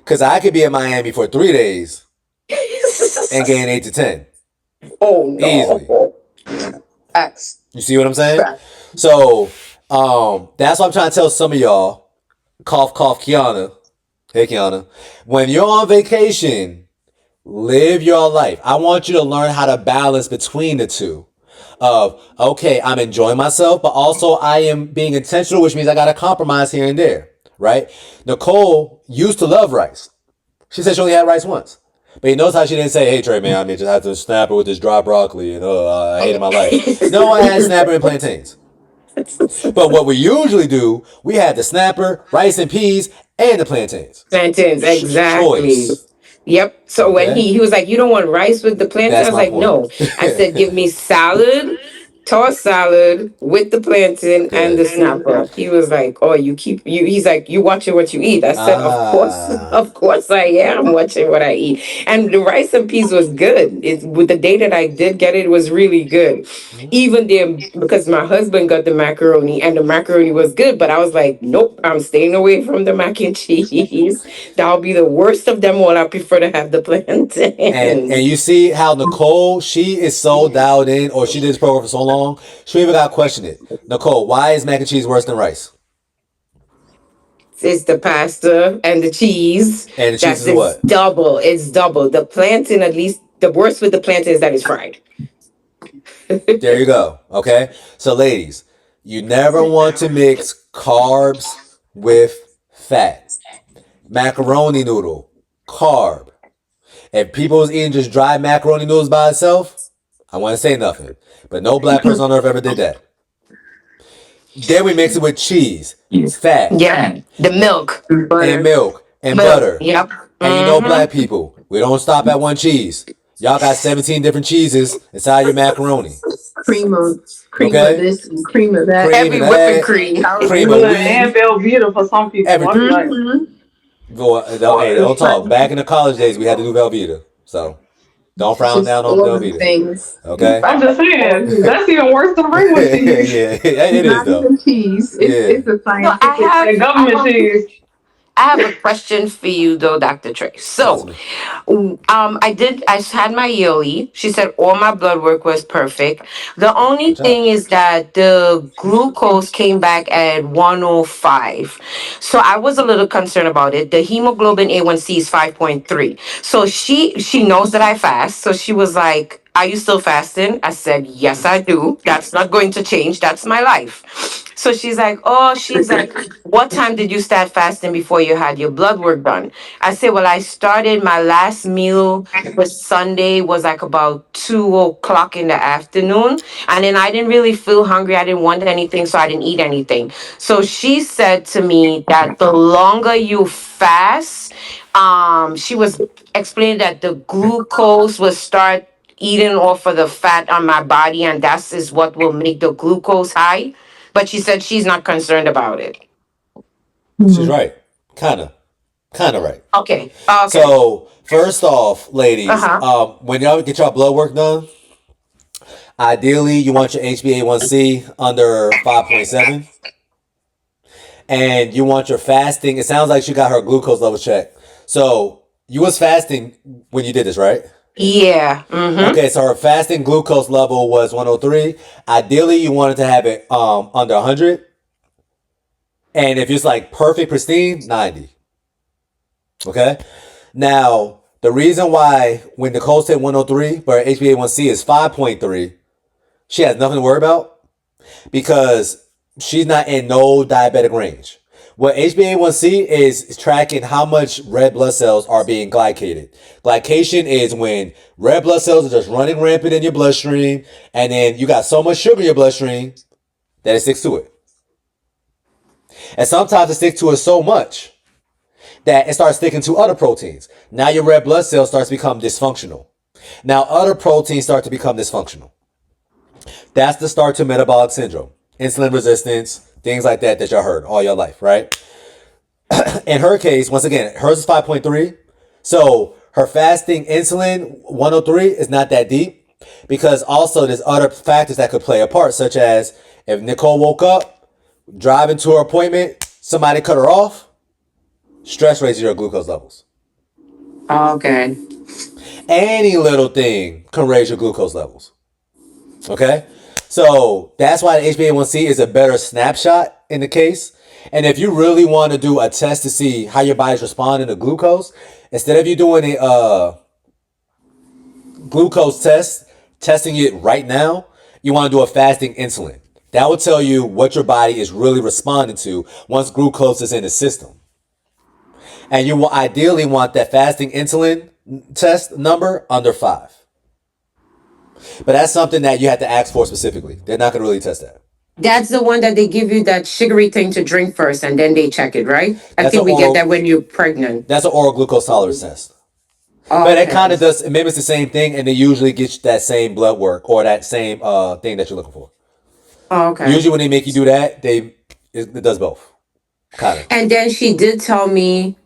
Speaker 2: Cause I could be in Miami for 3 days and gain 8 to 10
Speaker 6: Oh no.
Speaker 2: easily.
Speaker 3: X.
Speaker 2: You see what I'm saying? So that's what I'm trying to tell some of y'all. Cough, cough, Kiana. Hey, Kiana. When you're on vacation, live your life. I want you to learn how to balance between the two. Of, okay, I'm enjoying myself, but also I am being intentional, which means I got to compromise here and there, right? Nicole used to love rice. She said she only had rice once. But you notice how she didn't say, hey, Trey, man, I just had to snapper with this dry broccoli and I hated my life. No, I had snapper and plantains. But what we usually do, we had the snapper, rice and peas, and the plantains.
Speaker 6: Plantains, exactly.
Speaker 2: Choice.
Speaker 6: Yep. So when
Speaker 2: Okay.
Speaker 6: he was like, "You don't want rice with the plantain?"
Speaker 2: That's
Speaker 6: I was
Speaker 2: my
Speaker 6: like,
Speaker 2: point.
Speaker 6: "No." I said, "Give me salad, tossed salad with the plantain and the
Speaker 2: Good.
Speaker 6: snapper." He was like, "Oh, you keep you." He's like, "You watching what you eat?" I said, "Of course, of course I am watching what I eat." And the rice and peas was good. It with the day that I did get it, it was really good. Even there, because my husband got the macaroni and the macaroni was good, but I was like, "Nope, I'm staying away from the mac and cheese. That'll be the worst of them all. I prefer to have the plantains."
Speaker 2: And you see how Nicole, she is so dialed in, or she did this program for so long, she even got to question it. Nicole, why is mac and cheese worse than rice?
Speaker 6: It's the pasta and the cheese.
Speaker 2: And the cheese
Speaker 6: That's
Speaker 2: is what?
Speaker 6: double. It's double. The plantain, at least the worst with the plantain is that it's fried.
Speaker 2: There you go. Okay? So, ladies, you never want to mix carbs with fat. Macaroni noodle, carb. If people was eating just dry macaroni noodles by itself, I want to say nothing. But no black person on earth ever did that. Then we mix it with cheese, fat,
Speaker 6: Yeah. The milk.
Speaker 2: and milk, and
Speaker 6: Milk.
Speaker 2: butter.
Speaker 6: Yep.
Speaker 2: And you know black people, we don't stop at one cheese. Y'all got 17 different cheeses inside your macaroni.
Speaker 1: Cream of
Speaker 2: Okay?
Speaker 1: this and cream of that.
Speaker 2: Cream
Speaker 6: Every
Speaker 2: of
Speaker 6: whipping
Speaker 2: that,
Speaker 6: cream.
Speaker 2: cream of
Speaker 4: Good.
Speaker 2: wheat.
Speaker 4: And Velveeta for some people.
Speaker 2: Everything.
Speaker 4: Like,
Speaker 1: Mhm.
Speaker 2: Hey, don't talk. Back in the college days, we had to do Velveeta. So, Don't frown
Speaker 1: Just
Speaker 2: down on
Speaker 1: all the
Speaker 2: diabetes.
Speaker 1: things.
Speaker 2: Okay.
Speaker 4: I'm just saying, that's even worse than regular cheese.
Speaker 2: Yeah, it is
Speaker 1: Not
Speaker 2: though.
Speaker 1: even cheese.
Speaker 2: Yeah.
Speaker 1: It's a
Speaker 6: So I
Speaker 1: scientific.
Speaker 6: have
Speaker 4: And government cheese.
Speaker 6: I have a question for you though, Dr. Trey.
Speaker 2: Talk to
Speaker 6: So,
Speaker 2: me.
Speaker 6: I had my yearly. She said all my blood work was perfect. The only
Speaker 2: Good job.
Speaker 6: thing is that the glucose came back at 105. So I was a little concerned about it. The hemoglobin A1C is 5.3. So she knows that I fast. So she was like, "Are you still fasting?" I said, "Yes, I do. That's not going to change. That's my life." So she's like, "What time did you start fasting before you had your blood work done?" I said, "Well, I started my last meal was Sunday, was like about 2 o'clock in the afternoon. And then I didn't really feel hungry. I didn't want anything, so I didn't eat anything." So she said to me that the longer you fast, she was explaining that the glucose will start eating off of the fat on my body, and that is what will make the glucose high. But she said she's not concerned about it.
Speaker 2: She's
Speaker 1: Mhm.
Speaker 2: right. Kinda. Kinda right.
Speaker 6: Okay. Okay.
Speaker 2: So first off,
Speaker 6: Uh
Speaker 2: ladies,
Speaker 6: huh.
Speaker 2: when y'all get your blood work done, ideally you want your HbA1c under 5.7, and you want your fasting. It sounds like she got her glucose level checked. So you was fasting when you did this, right?
Speaker 6: Yeah. Mm-hmm.
Speaker 2: Okay, so her fasting glucose level was 103. Ideally, you wanted to have it under 100, and if it's like perfect pristine, 90. Okay. Now, the reason why when Nicole said 103, but her HbA1c is 5.3, she has nothing to worry about because she's not in no diabetic range. What HbA1c is tracking how much red blood cells are being glycated. Glycation is when red blood cells are just running rampant in your bloodstream, and then you got so much sugar in your bloodstream that it sticks to it. And sometimes it sticks to it so much that it starts sticking to other proteins. Now your red blood cell starts to become dysfunctional. Now other proteins start to become dysfunctional. That's the start to metabolic syndrome, insulin resistance, things like that that y'all heard all your life, right? In her case, once again, hers is 5.3. So her fasting insulin 103 is not that deep because also there's other factors that could play a part, such as if Nicole woke up, driving to her appointment, somebody cut her off, stress raises your glucose levels.
Speaker 6: Okay.
Speaker 2: Any little thing can raise your glucose levels. Okay? So that's why the HbA1c is a better snapshot in the case. And if you really want to do a test to see how your body's responding to glucose, instead of you doing a glucose test, testing it right now, you want to do a fasting insulin. That will tell you what your body is really responding to once glucose is in the system. And you will ideally want that fasting insulin test number under 5. But that's something that you have to ask for specifically. They're not going to really test that.
Speaker 6: That's the one that they give you that sugary thing to drink first, and then they check it, right? I
Speaker 2: That's an
Speaker 6: think we get that
Speaker 2: oral.
Speaker 6: when you're pregnant.
Speaker 2: That's an oral glucose tolerance test. But it
Speaker 6: Okay.
Speaker 2: kind of does. It mimics the same thing, and they usually get you that same blood work or that same thing that you're looking for.
Speaker 6: Okay.
Speaker 2: Usually, when they make you do that, it does both. Kind of.
Speaker 6: And then she did tell me,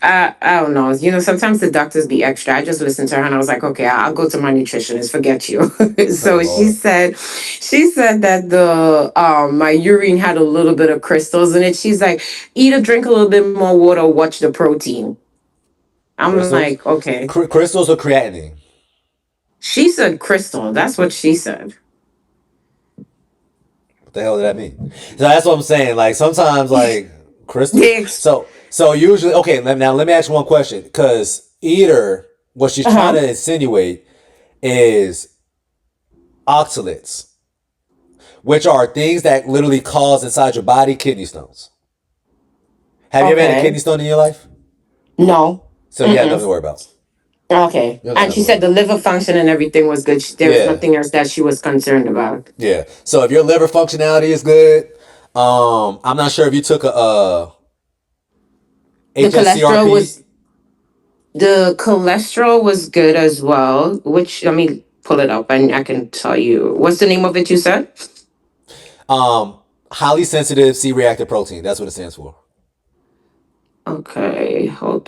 Speaker 6: I don't know, sometimes the doctors be extra. I just listened to her and I was like, okay, I'll go to my nutritionist, forget you.
Speaker 2: Oh
Speaker 6: So
Speaker 2: Lord.
Speaker 6: she said that the my urine had a little bit of crystals in it. She's like, eat or drink a little bit more water, watch the protein. I'm
Speaker 2: Crystals.
Speaker 6: like, okay.
Speaker 2: Crystals or creatinine.
Speaker 6: She said crystal. That's what she said.
Speaker 2: What the hell did that mean? So that's what I'm saying. Like sometimes, like crystals.
Speaker 6: The ex-
Speaker 2: So usually, okay. Now let me ask you one question, because either what she's trying
Speaker 6: uh-huh.
Speaker 2: to insinuate is oxalates, which are things that literally cause inside your body kidney stones. Have you ever had a
Speaker 6: Okay.
Speaker 2: kidney stone in your life?
Speaker 6: No.
Speaker 2: So you have nothing
Speaker 6: Mm-mm.
Speaker 2: to worry about.
Speaker 6: Okay.
Speaker 2: You don't got
Speaker 6: And
Speaker 2: nothing
Speaker 6: she
Speaker 2: to worry
Speaker 6: said the
Speaker 2: about.
Speaker 6: liver function and everything was good. There was
Speaker 2: Yeah,
Speaker 6: nothing else that she was concerned about.
Speaker 2: yeah. So if your liver functionality is good, I'm not sure if you took a
Speaker 6: The cholesterol
Speaker 2: HSCRP.
Speaker 6: was the cholesterol was good as well, which let me pull it up and I can tell you. What's the name of it you said?
Speaker 2: Highly sensitive C-reactive protein. That's what it stands for.
Speaker 6: Okay, hold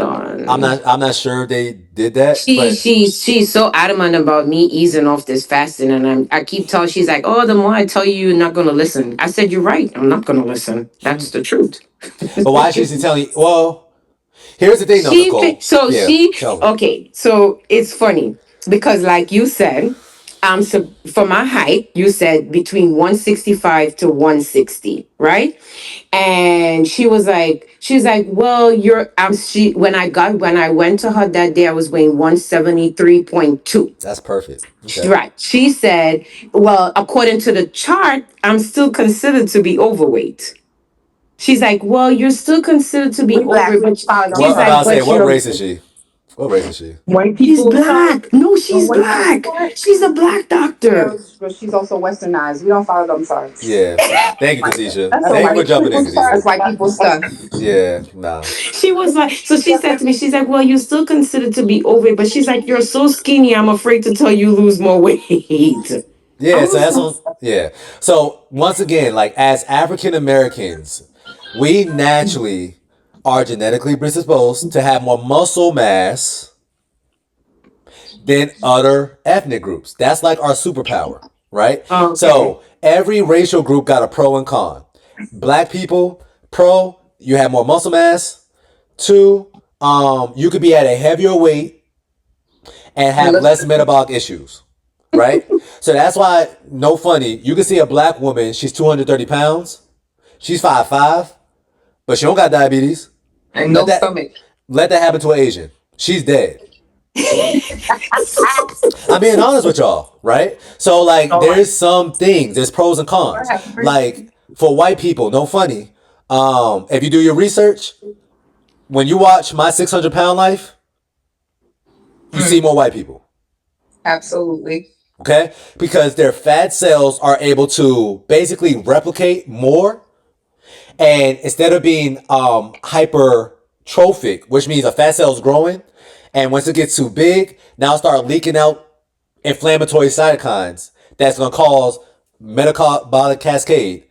Speaker 2: I'm
Speaker 6: on.
Speaker 2: not. I'm not sure if they did that, but
Speaker 6: She's so adamant about me easing off this fasting, and I keep telling she's like, oh, the more I tell you, you're not gonna listen. I said, you're right. I'm not gonna listen. That's the truth.
Speaker 2: but why is she telling you? Well, here's the thing, though, Nicole. Yeah, tell me.
Speaker 6: Okay, so it's funny because like you said, so for my height, you said between 165 to 160, right? And she's like, well, you're she when I went to her that day, I was weighing 173.2.
Speaker 2: That's perfect. Okay.
Speaker 6: Right. She said, well, according to the chart, I'm still considered to be overweight. She's like, well, you're still considered to be
Speaker 3: We black.
Speaker 6: over,
Speaker 3: We
Speaker 6: but
Speaker 3: follow them
Speaker 2: What
Speaker 6: she's like,
Speaker 2: about
Speaker 3: charts.
Speaker 2: say?
Speaker 6: but
Speaker 2: What
Speaker 6: you're
Speaker 2: race is she? What race is she?
Speaker 1: White
Speaker 6: she's
Speaker 1: people follow.
Speaker 6: black. No,
Speaker 1: Don't
Speaker 6: she's
Speaker 1: white people
Speaker 6: black.
Speaker 1: follow.
Speaker 6: She's a black
Speaker 3: Yeah,
Speaker 6: doctor.
Speaker 3: but she's also westernized. We don't follow them charts.
Speaker 2: Yeah. Thank you,
Speaker 3: Like
Speaker 2: Katisha.
Speaker 1: That's
Speaker 3: that's
Speaker 1: a
Speaker 2: Thank you for
Speaker 3: white.
Speaker 1: white
Speaker 2: jumping in,
Speaker 1: people
Speaker 3: That's
Speaker 2: Katisha.
Speaker 1: chart.
Speaker 3: white people stuff.
Speaker 2: Yeah. Nah.
Speaker 6: She was like, so she said to me, she's like, well, you're still considered to be over, but she's like, you're so skinny, I'm afraid to tell you lose more weight. I
Speaker 2: Yeah. So
Speaker 6: was
Speaker 2: that's
Speaker 6: like,
Speaker 2: on. Yeah. So once again, like as African Americans, we naturally are genetically predisposed to have more muscle mass than other ethnic groups. That's like our superpower, right?
Speaker 6: okay.
Speaker 2: So every racial group got a pro and con. Black people, pro, you have more muscle mass. Two, you could be at a heavier weight and
Speaker 3: And
Speaker 2: have
Speaker 3: look,
Speaker 2: less metabolic issues, right? So that's why, no funny, you can see a black woman, she's 230 pounds, she's 5'5", but she don't got diabetes.
Speaker 1: And
Speaker 2: Let
Speaker 1: no
Speaker 2: that
Speaker 1: stomach.
Speaker 2: let that happen to an Asian. She's dead. I'm being honest with y'all, right? So like
Speaker 1: All right.
Speaker 2: there's some things, there's pros and
Speaker 3: I
Speaker 2: cons.
Speaker 3: have three.
Speaker 2: Like for white people, no funny. If you do your research, when you watch My 600 Pound Life, you see more white people.
Speaker 1: Absolutely.
Speaker 2: Okay? Because their fat cells are able to basically replicate more. And instead of being hypertrophic, which means a fat cell is growing, and once it gets too big, now start leaking out inflammatory cytokines that's going to cause metabolic cascade,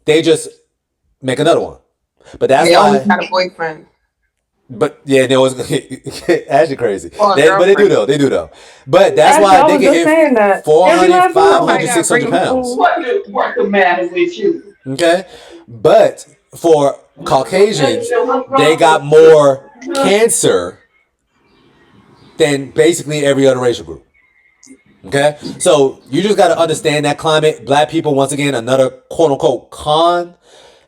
Speaker 2: they just make another one. But that's
Speaker 1: They always
Speaker 2: why.
Speaker 1: got a boyfriend
Speaker 2: But yeah, they always actually crazy.
Speaker 1: or a
Speaker 2: But they do
Speaker 1: girlfriend.
Speaker 2: though. They do though. But that's
Speaker 4: Actually,
Speaker 2: why
Speaker 4: I
Speaker 2: they
Speaker 4: was
Speaker 2: can
Speaker 4: just
Speaker 2: hit
Speaker 4: saying that. Every
Speaker 2: 400,
Speaker 4: last one of them
Speaker 2: 500,
Speaker 1: Somebody
Speaker 4: got
Speaker 1: gotta bring
Speaker 2: 600
Speaker 1: them
Speaker 2: pounds.
Speaker 1: food.
Speaker 5: What the matter with you?
Speaker 2: Okay. But for Caucasians, they got
Speaker 5: What?
Speaker 2: more cancer than basically every other racial group. Okay. So you just got to understand that climate. Black people, once again, another quote unquote con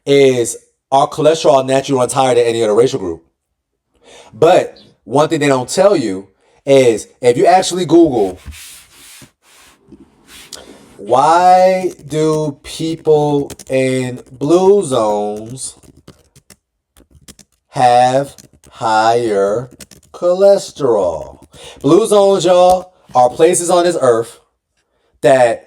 Speaker 2: is our cholesterol naturally runs higher than any other racial group. But one thing they don't tell you is if you actually Google why do people in blue zones have higher cholesterol? Blue zones, y'all, are places on this earth that.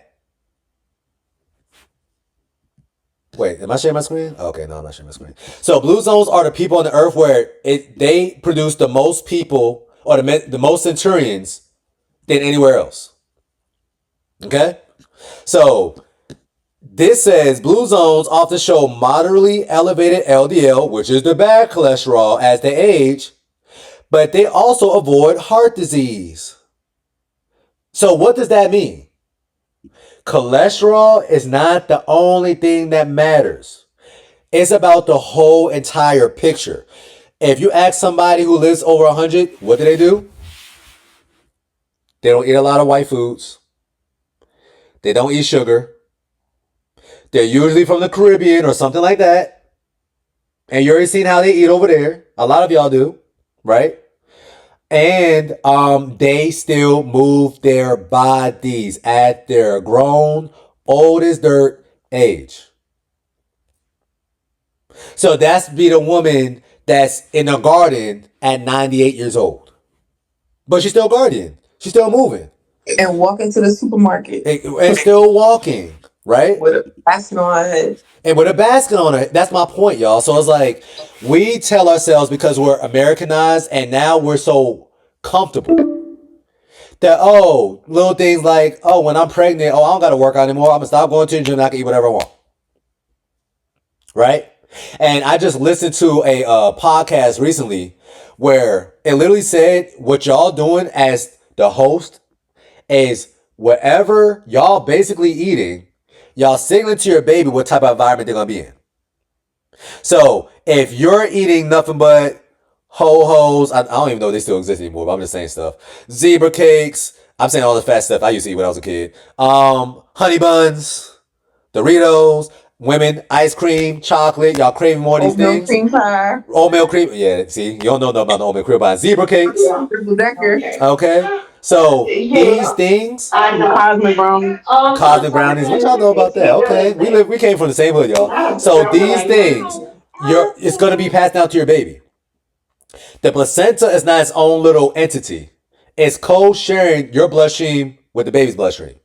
Speaker 2: Wait, am I sharing my screen? Okay, no, I'm not sharing my screen. So blue zones are the people on the earth where they produce the most people or the most centurions than anywhere else. Okay? So this says blue zones often show moderately elevated LDL, which is the bad cholesterol, as they age, but they also avoid heart disease. So what does that mean? Cholesterol is not the only thing that matters. It's about the whole entire picture. If you ask somebody who lives over 100, what do? They don't eat a lot of white foods. They don't eat sugar. They're usually from the Caribbean or something like that. And you already seen how they eat over there. A lot of y'all do, right? And they still move their bodies at their grown, old as dirt age. So that's be the woman that's in a garden at 98 years old. But she's still guardian. She's still moving.
Speaker 1: And walk into the supermarket
Speaker 2: And still walking, right?
Speaker 1: with a basket on her head.
Speaker 2: And with a basket on it. That's my point, y'all. So it's like we tell ourselves because we're Americanized and now we're so comfortable that little things like when I'm pregnant, I don't gotta work out anymore. I'm gonna stop going to the gym and I can eat whatever I want. Right? And I just listened to a podcast recently where it literally said what y'all doing as the host is whatever y'all basically eating, y'all signaling to your baby what type of environment they're gonna be in. So if you're eating nothing but ho-hos, I don't even know if they still exist anymore, but I'm just saying stuff. Zebra cakes, I'm saying all the fat stuff I used to eat when I was a kid. Honey buns, Doritos, women, ice cream, chocolate. Y'all craving more of these
Speaker 1: Oatmeal
Speaker 2: things?
Speaker 1: cream pie.
Speaker 2: Oatmeal cream. Yeah, see, you don't know nothing about the oatmeal cream pie. Zebra cakes.
Speaker 1: Triple decker.
Speaker 2: Okay. So these things,
Speaker 4: Cosmic brownies.
Speaker 2: cosmic brownies. What y'all know about that? Okay, we came from the same hood, y'all. So these things, it's gonna be passed down to your baby. The placenta is not its own little entity. It's co-sharing your bloodstream with the baby's bloodstream.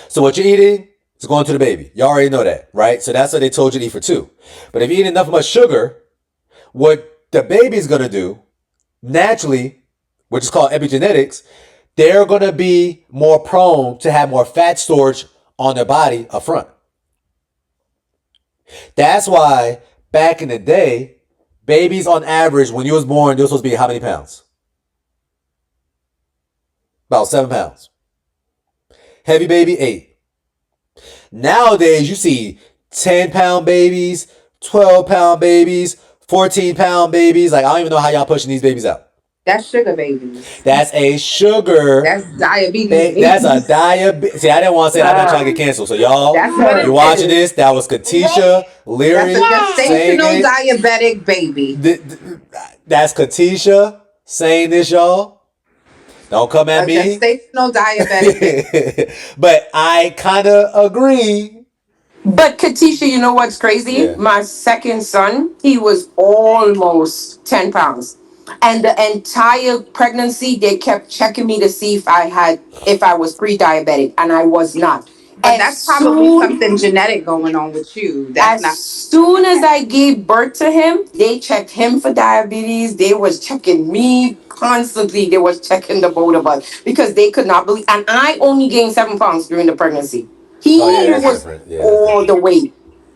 Speaker 2: So what you're eating is going to the baby. You already know that, right? So that's what they told you to eat for two. But if you're eating nothing but sugar, what the baby's gonna do naturally, which is called epigenetics, they're gonna be more prone to have more fat storage on their body up front. That's why back in the day, babies on average, when you was born, they were supposed to be how many pounds? About 7 pounds. Heavy baby, 8. Nowadays, you see 10-pound babies, 12-pound babies, 14-pound babies. Like, I don't even know how y'all pushing these babies out.
Speaker 3: That's sugar babies.
Speaker 2: That's a sugar.
Speaker 3: That's diabetes.
Speaker 2: That's a diabetes. See, I didn't want to say I'm not trying to get canceled. So y'all,
Speaker 3: That's what
Speaker 2: you're
Speaker 3: it
Speaker 2: watching
Speaker 3: is.
Speaker 2: this. That was Katisha Leary
Speaker 3: That's a
Speaker 2: saying
Speaker 3: gestational
Speaker 2: it.
Speaker 3: diabetic baby.
Speaker 2: That's Katisha saying this, y'all. Don't come at
Speaker 3: A
Speaker 2: me.
Speaker 3: gestational diabetic baby.
Speaker 2: But I kind of agree.
Speaker 6: But Katisha, you know what's crazy?
Speaker 2: Yeah.
Speaker 6: My second son, he was almost 10 pounds. And the entire pregnancy, they kept checking me to see if I was pre-diabetic, and I was not.
Speaker 3: But that's probably something genetic going on with you. That's
Speaker 6: As
Speaker 3: not.
Speaker 6: soon as I gave birth to him, they checked him for diabetes. They was checking me constantly. They was checking the both of us because they could not believe. And I only gained 7 pounds during the pregnancy. He
Speaker 2: Oh yeah, that's
Speaker 6: was
Speaker 2: different. Yeah,
Speaker 6: all the weight.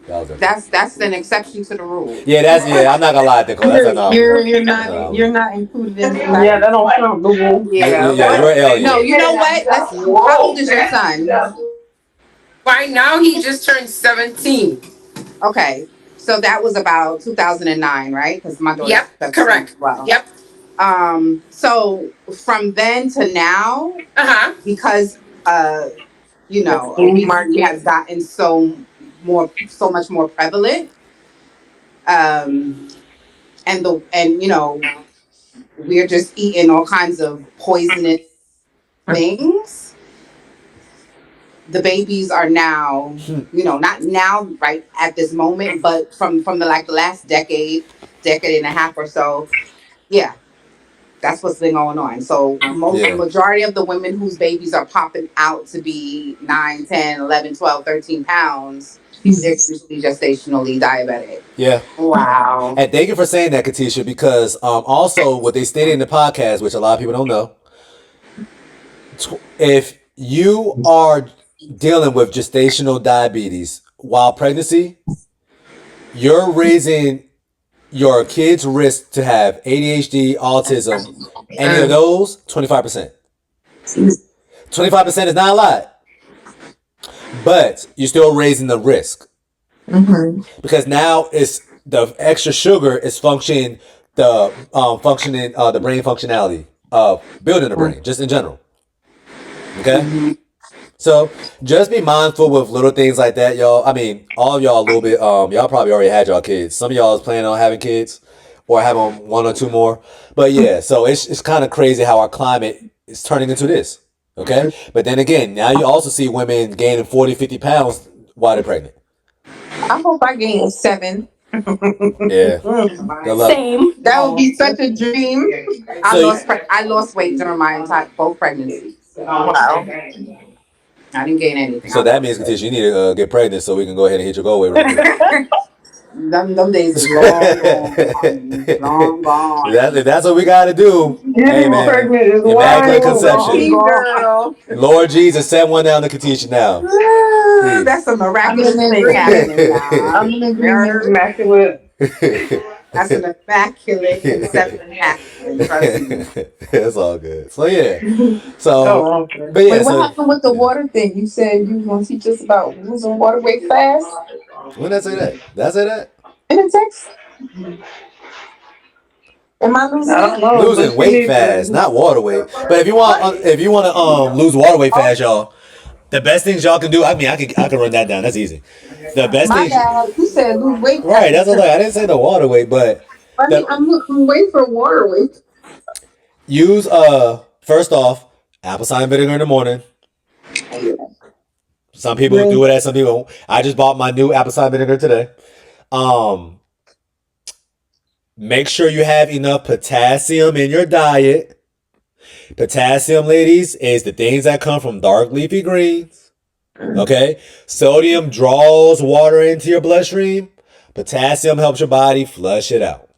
Speaker 2: that was different.
Speaker 3: That's an exception to the rule.
Speaker 2: Yeah. I'm not gonna lie, Nicole. That's not.
Speaker 1: You're not included in the
Speaker 4: Yeah, that don't count, Google.
Speaker 3: Yeah.
Speaker 2: You're an alien.
Speaker 3: No, you know what? How old is your son?
Speaker 6: Right now, he just turned 17.
Speaker 3: Okay. So that was about 2009, right? Because my daughter's
Speaker 6: Yep,
Speaker 3: 17
Speaker 6: correct.
Speaker 3: as well.
Speaker 6: Yep.
Speaker 3: So from then to now,
Speaker 6: Uh-huh.
Speaker 3: because
Speaker 1: The food
Speaker 3: obesity
Speaker 1: market.
Speaker 3: has gotten so much more prevalent, and we're just eating all kinds of poisonous things. The babies are now, not now, right at this moment, but from the like the last decade and a half or so, yeah, that's what's been going on. So
Speaker 2: Yeah.
Speaker 3: majority of the women whose babies are popping out to be 9, 10, 11, 12, 13 pounds, they're usually gestationally diabetic.
Speaker 2: Yeah.
Speaker 6: Wow.
Speaker 2: And thank you for saying that, Katisha, because also what they stated in the podcast, which a lot of people don't know, if you are dealing with gestational diabetes while pregnancy, you're raising your kid's risk to have ADHD, autism, any of those, 25%. 25% is not a lot, but you're still raising the risk. Because now it's the extra sugar is functioning the brain functionality of building the brain, just in general. Okay? So just be mindful with little things like that, y'all. I mean, all of y'all a little bit, y'all probably already had y'all kids. Some of y'all is planning on having kids or having one or two more. But yeah, so it's kind of crazy how our climate is turning into this. Okay? But then again, now you also see women gaining 40, 50 pounds while they're pregnant.
Speaker 1: I hope I gain 7.
Speaker 2: Yeah. Good luck.
Speaker 6: Same.
Speaker 1: That would be such a dream.
Speaker 3: I lost weight during my entire both pregnancies.
Speaker 1: Wow.
Speaker 3: I didn't gain anything.
Speaker 2: So that means, Katisha, you need to get pregnant so we can go ahead and hit your goal weight real quick.
Speaker 3: Them days is long gone. Long gone.
Speaker 2: If that's what we got to do, hey man,
Speaker 4: Pregnant is
Speaker 2: Immaculate
Speaker 4: long
Speaker 2: Conception.
Speaker 1: Girl.
Speaker 2: Lord Jesus, send one down to Katisha now. See.
Speaker 3: That's a
Speaker 1: I'm
Speaker 3: miraculous
Speaker 1: in
Speaker 3: thing
Speaker 1: agreement.
Speaker 3: happening now.
Speaker 1: I'm in
Speaker 3: You
Speaker 1: agreement.
Speaker 3: heard?
Speaker 4: Immaculate.
Speaker 3: That's an immaculate conception happening. Trust me.
Speaker 2: It's all good. So yeah.
Speaker 4: Oh,
Speaker 2: So,
Speaker 4: okay.
Speaker 2: but yeah.
Speaker 1: Wait, what
Speaker 2: So
Speaker 1: happened with the
Speaker 2: yeah.
Speaker 1: water thing? You said you was gonna teach us about losing water weight fast
Speaker 2: When did I say that? Did I say that?
Speaker 1: in the text. Am I losing
Speaker 4: I
Speaker 1: it?
Speaker 4: don't know,
Speaker 2: Losing
Speaker 4: but you
Speaker 2: weight
Speaker 4: need
Speaker 2: fast,
Speaker 4: to.
Speaker 2: not water weight. But if you want to lose water weight fast, y'all, the best things y'all can do. I mean, I can run that down. That's easy. The best
Speaker 1: My
Speaker 2: things,
Speaker 1: bad. You said lose weight
Speaker 2: right? That's
Speaker 1: fast.
Speaker 2: what I didn't say the water weight, but the
Speaker 1: I'm waiting for water weight.
Speaker 2: use first off apple cider vinegar in the morning. Some people do
Speaker 1: Drink.
Speaker 2: it. Some people won't. I just bought my new apple cider vinegar today. Um, make sure you have enough potassium in your diet. Potassium, ladies, is the things that come from dark leafy greens. Okay? Sodium draws water into your bloodstream. Potassium helps your body flush it out.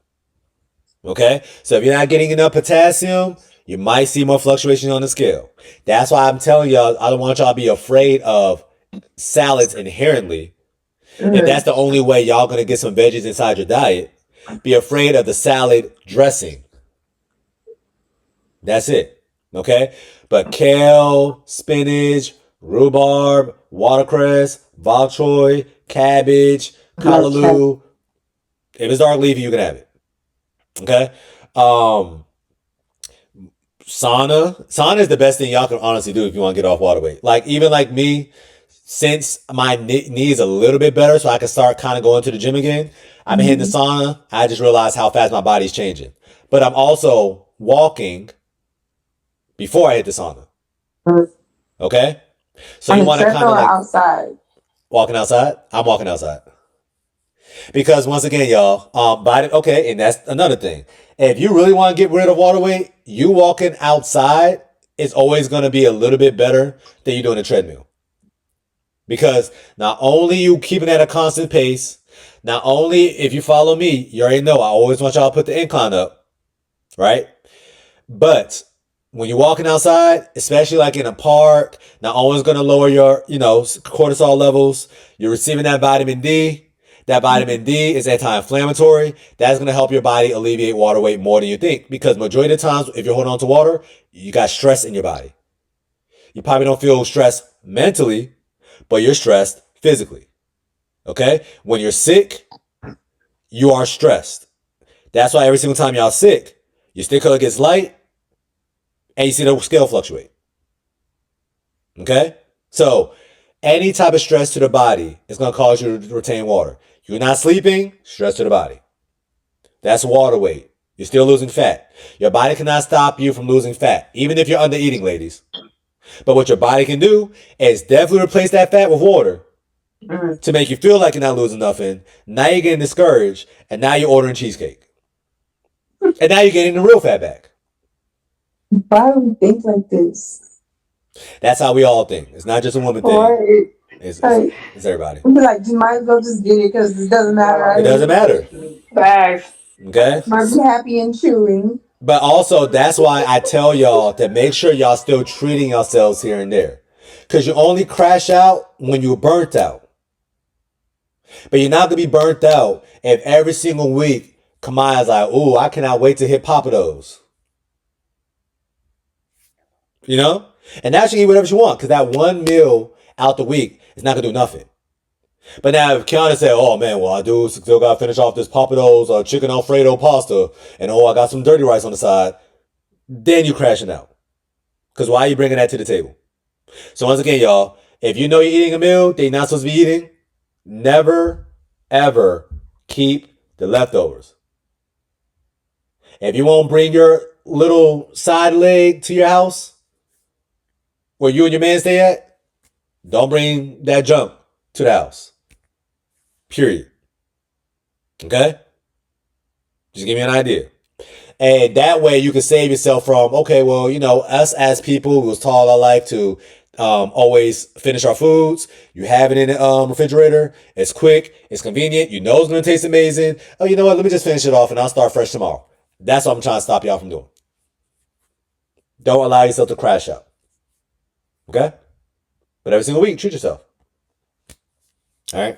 Speaker 2: Okay? So if you're not getting enough potassium, you might see more fluctuations on the scale. That's why I'm telling y'all, I don't want y'all to be afraid of salads inherently. If that's the only way y'all gonna get some veggies inside your diet, be afraid of the salad dressing. That's it. Okay? But kale, spinach, rhubarb, watercress, bok choy, cabbage, callaloo. If it's dark leafy, you can have it. Okay? Um, sauna is the best thing y'all can honestly do if you want to get off water weight. Like even like me, since my knee is a little bit better, so I can start kind of going to the gym again. I've been hitting the sauna. I just realized how fast my body's changing. But I'm also walking before I hit the sauna. Okay, so you
Speaker 1: On the
Speaker 2: want to kind
Speaker 1: treadmill
Speaker 2: of
Speaker 1: or
Speaker 2: like
Speaker 1: outside?
Speaker 2: walking outside. I'm walking outside because once again, y'all, body. Okay, and that's another thing. If you really want to get rid of water weight, you walking outside is always going to be a little bit better than you doing a treadmill. Because not only you keeping at a constant pace, not only if you follow me, you already know I always want y'all to put the incline up, right? But when you're walking outside, especially like in a park, not only is going to lower your, cortisol levels, you're receiving that vitamin D. That vitamin D is anti-inflammatory. That's going to help your body alleviate water weight more than you think. Because majority of the times, if you're holding on to water, you got stress in your body. You probably don't feel stressed mentally, but you're stressed physically. Okay? When you're sick, you are stressed. That's why every single time y'all sick, your stick color gets light and you see the scale fluctuate. Okay? So, any type of stress to the body is going to cause you to retain water. You're not sleeping, stress to the body. That's water weight. You're still losing fat. Your body cannot stop you from losing fat, even if you're under eating, ladies. But what your body can do is definitely replace that fat with water to make you feel like you're not losing nothing. Now you're getting discouraged, and now you're ordering cheesecake. And now you're getting the real fat back.
Speaker 1: Why do we think like this?
Speaker 2: That's how we all think. It's not just a woman thing. It's everybody.
Speaker 1: We be like, you might as well just get it because it doesn't matter.
Speaker 2: It doesn't matter.
Speaker 4: Facts.
Speaker 2: Okay?
Speaker 1: Might be happy and chewing.
Speaker 2: But also, that's why I tell y'all to make sure y'all still treating yourselves here and there. Because you only crash out when you're burnt out. But you're not going to be burnt out if every single week Kamaya's like, ooh, I cannot wait to hit Papados. You know? And now she can eat whatever she wants because that one meal out the week is not going to do nothing. But now if Kiana said, oh man, well I do still got to finish off this Papados or chicken Alfredo pasta and oh I got some dirty rice on the side, then you crashing out. Because why are you bringing that to the table? So once again, y'all, if you know you're eating a meal that you're not supposed to be eating, never, ever keep the leftovers. If you won't bring your little side leg to your house, where you and your man stay at, don't bring that junk to the house. Period. Okay? Just give me an idea. And that way you can save yourself from, okay, well, us as people who was taught our life to always finish our foods. You have it in the refrigerator. It's quick. It's convenient. You know it's going to taste amazing. Oh, you know what? Let me just finish it off and I'll start fresh tomorrow. That's what I'm trying to stop y'all from doing. Don't allow yourself to crash out. Okay? But every single week, treat yourself. All right.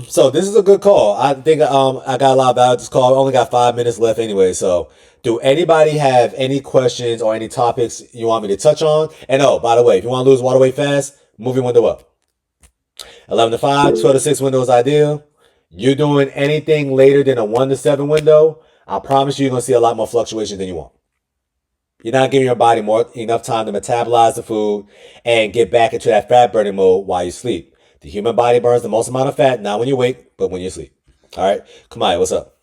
Speaker 2: So this is a good call. I think I got a lot of value this call. I only got 5 minutes left anyway. So do anybody have any questions or any topics you want me to touch on? And oh, by the way, if you want to lose water weight fast, move your window up. 11 to 5, 12 to 6 window is ideal. You're doing anything later than a 1 to 7 window, I promise you're going to see a lot more fluctuation than you want. You're not giving your body enough time to metabolize the food and get back into that fat burning mode while you sleep. The human body burns the most amount of fat, not when you wake, but when you sleep. All right, Kamaya, what's up?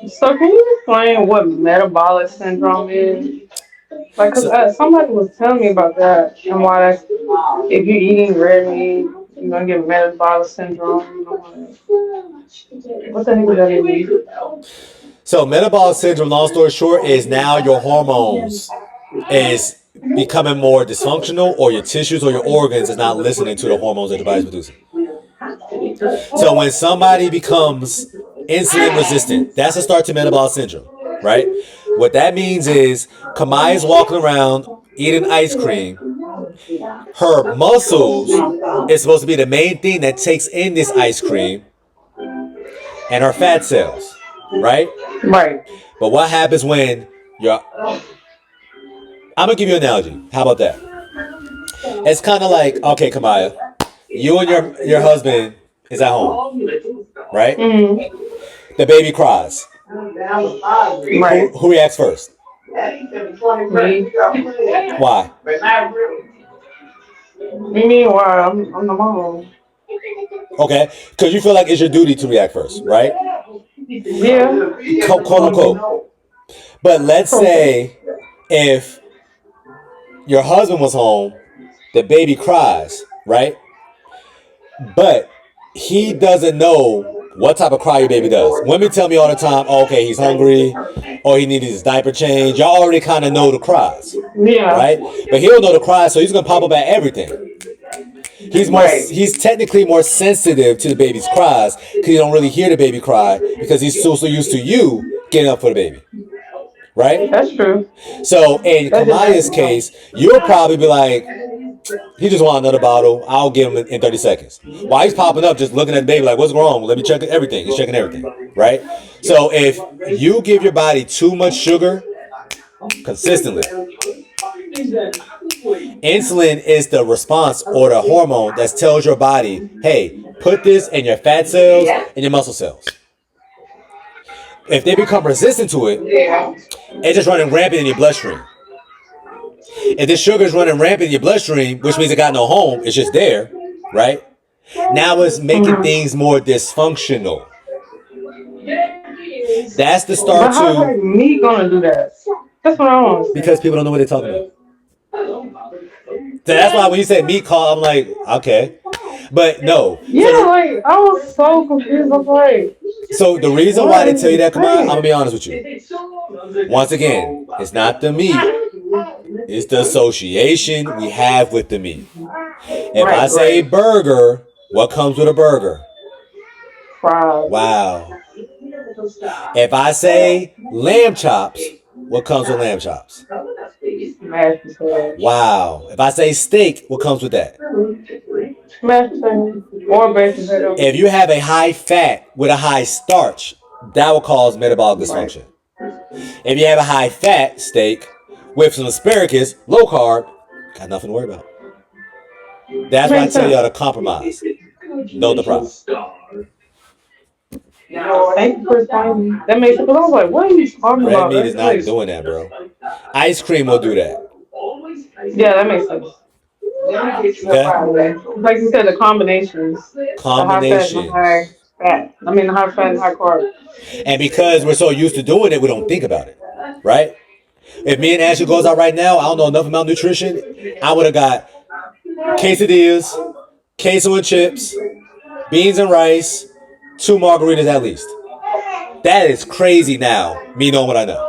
Speaker 4: So can you explain what metabolic syndrome is? Like, cause somebody was telling me about that and why that's, if you're eating red meat, you're gonna get metabolic syndrome. What the heck does that mean?
Speaker 2: So metabolic syndrome, long story short, is now your hormones is becoming more dysfunctional, or your tissues or your organs is not listening to the hormones that your body's producing. So when somebody becomes insulin resistant, that's a start to metabolic syndrome, right? What that means is Kamaya's walking around eating ice cream. Her muscles is supposed to be the main thing that takes in this ice cream, and her fat cells, right?
Speaker 4: Right.
Speaker 2: But what happens when you're... I'm going to give you an analogy. How about that? It's kind of like, okay, Kamaya, you and your husband is at home, right?
Speaker 4: Mm-hmm.
Speaker 2: The baby cries.
Speaker 4: Right.
Speaker 2: Who reacts first?
Speaker 4: Me.
Speaker 2: Why?
Speaker 4: Meanwhile, I'm the mom.
Speaker 2: Okay, because you feel like it's your duty to react first, right?
Speaker 4: Yeah.
Speaker 2: Quote unquote. But let's say if your husband was home, the baby cries, right? But he doesn't know what type of cry your baby does. Women tell me all the time, oh, okay, he's hungry, or he needs his diaper change. Y'all already kind of know the cries,
Speaker 4: Yeah.
Speaker 2: right? But he don't know the cries, so he's gonna pop up at everything. He's technically more sensitive to the baby's cries because he don't really hear the baby cry because he's so used to you getting up for the baby. Right?
Speaker 4: That's true.
Speaker 2: So in Kamaya's case, you'll probably be like, he just want another bottle. I'll give him in 30 seconds. While he's popping up, just looking at the baby like, what's wrong? Let me check everything. He's checking everything. Right? So if you give your body too much sugar consistently, insulin is the response or the hormone that tells your body, hey, put this in your fat cells and your muscle cells. If they become resistant to it, it's just running rampant in your bloodstream. If this sugar is running rampant in your bloodstream, which means it got no home, it's just there, right? Now it's making things more dysfunctional. That's the start
Speaker 4: to... But how is me gonna do that? That's what I want.
Speaker 2: Because people don't know what they're talking about. So that's why when you say meat call, I'm like, okay. But no.
Speaker 4: Yeah, so like, I was so confused. I was like...
Speaker 2: So the reason why they tell you that, come on, I'm going to be honest with you. Once again, it's not the meat. It's the association we have with the meat. If I say burger, what comes with a burger?
Speaker 4: Fries.
Speaker 2: Wow. If I say lamb chops, what comes with lamb chops?
Speaker 4: Mashed potatoes.
Speaker 2: Wow. If I say steak, what comes with that?
Speaker 4: Mashed potatoes or baked potatoes.
Speaker 2: If you have a high fat with a high starch, that will cause metabolic dysfunction. If you have a high fat steak with some asparagus, low carb, got nothing to worry about. That's why I tell y'all to compromise. Know the problem.
Speaker 4: Thank you for explaining. That makes sense. I was like, what are you talking about?
Speaker 2: Red meat is not doing that, bro. Ice cream will do that.
Speaker 4: Yeah, that makes sense.
Speaker 2: Okay.
Speaker 4: Like you said, the combinations.
Speaker 2: Combination.
Speaker 4: The high fat. I mean, the high fat and high carb.
Speaker 2: And because we're so used to doing it, we don't think about it, right? If me and Ashley goes out right now, I don't know enough about nutrition, I would have got quesadillas, queso and chips, beans and rice, 2 margaritas at least. That is crazy now, me knowing what I know.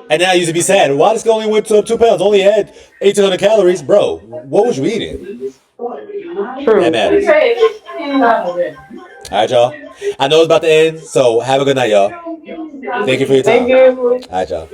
Speaker 2: And then I used to be sad. Why this guy only went up 2 pounds? Only had 1,800 calories. Bro, what was you eating?
Speaker 4: True.
Speaker 2: That matters. All right, y'all. I know it's about to end, so have a good night, y'all. Thank you for your time.
Speaker 4: Thank you.
Speaker 2: All right, y'all.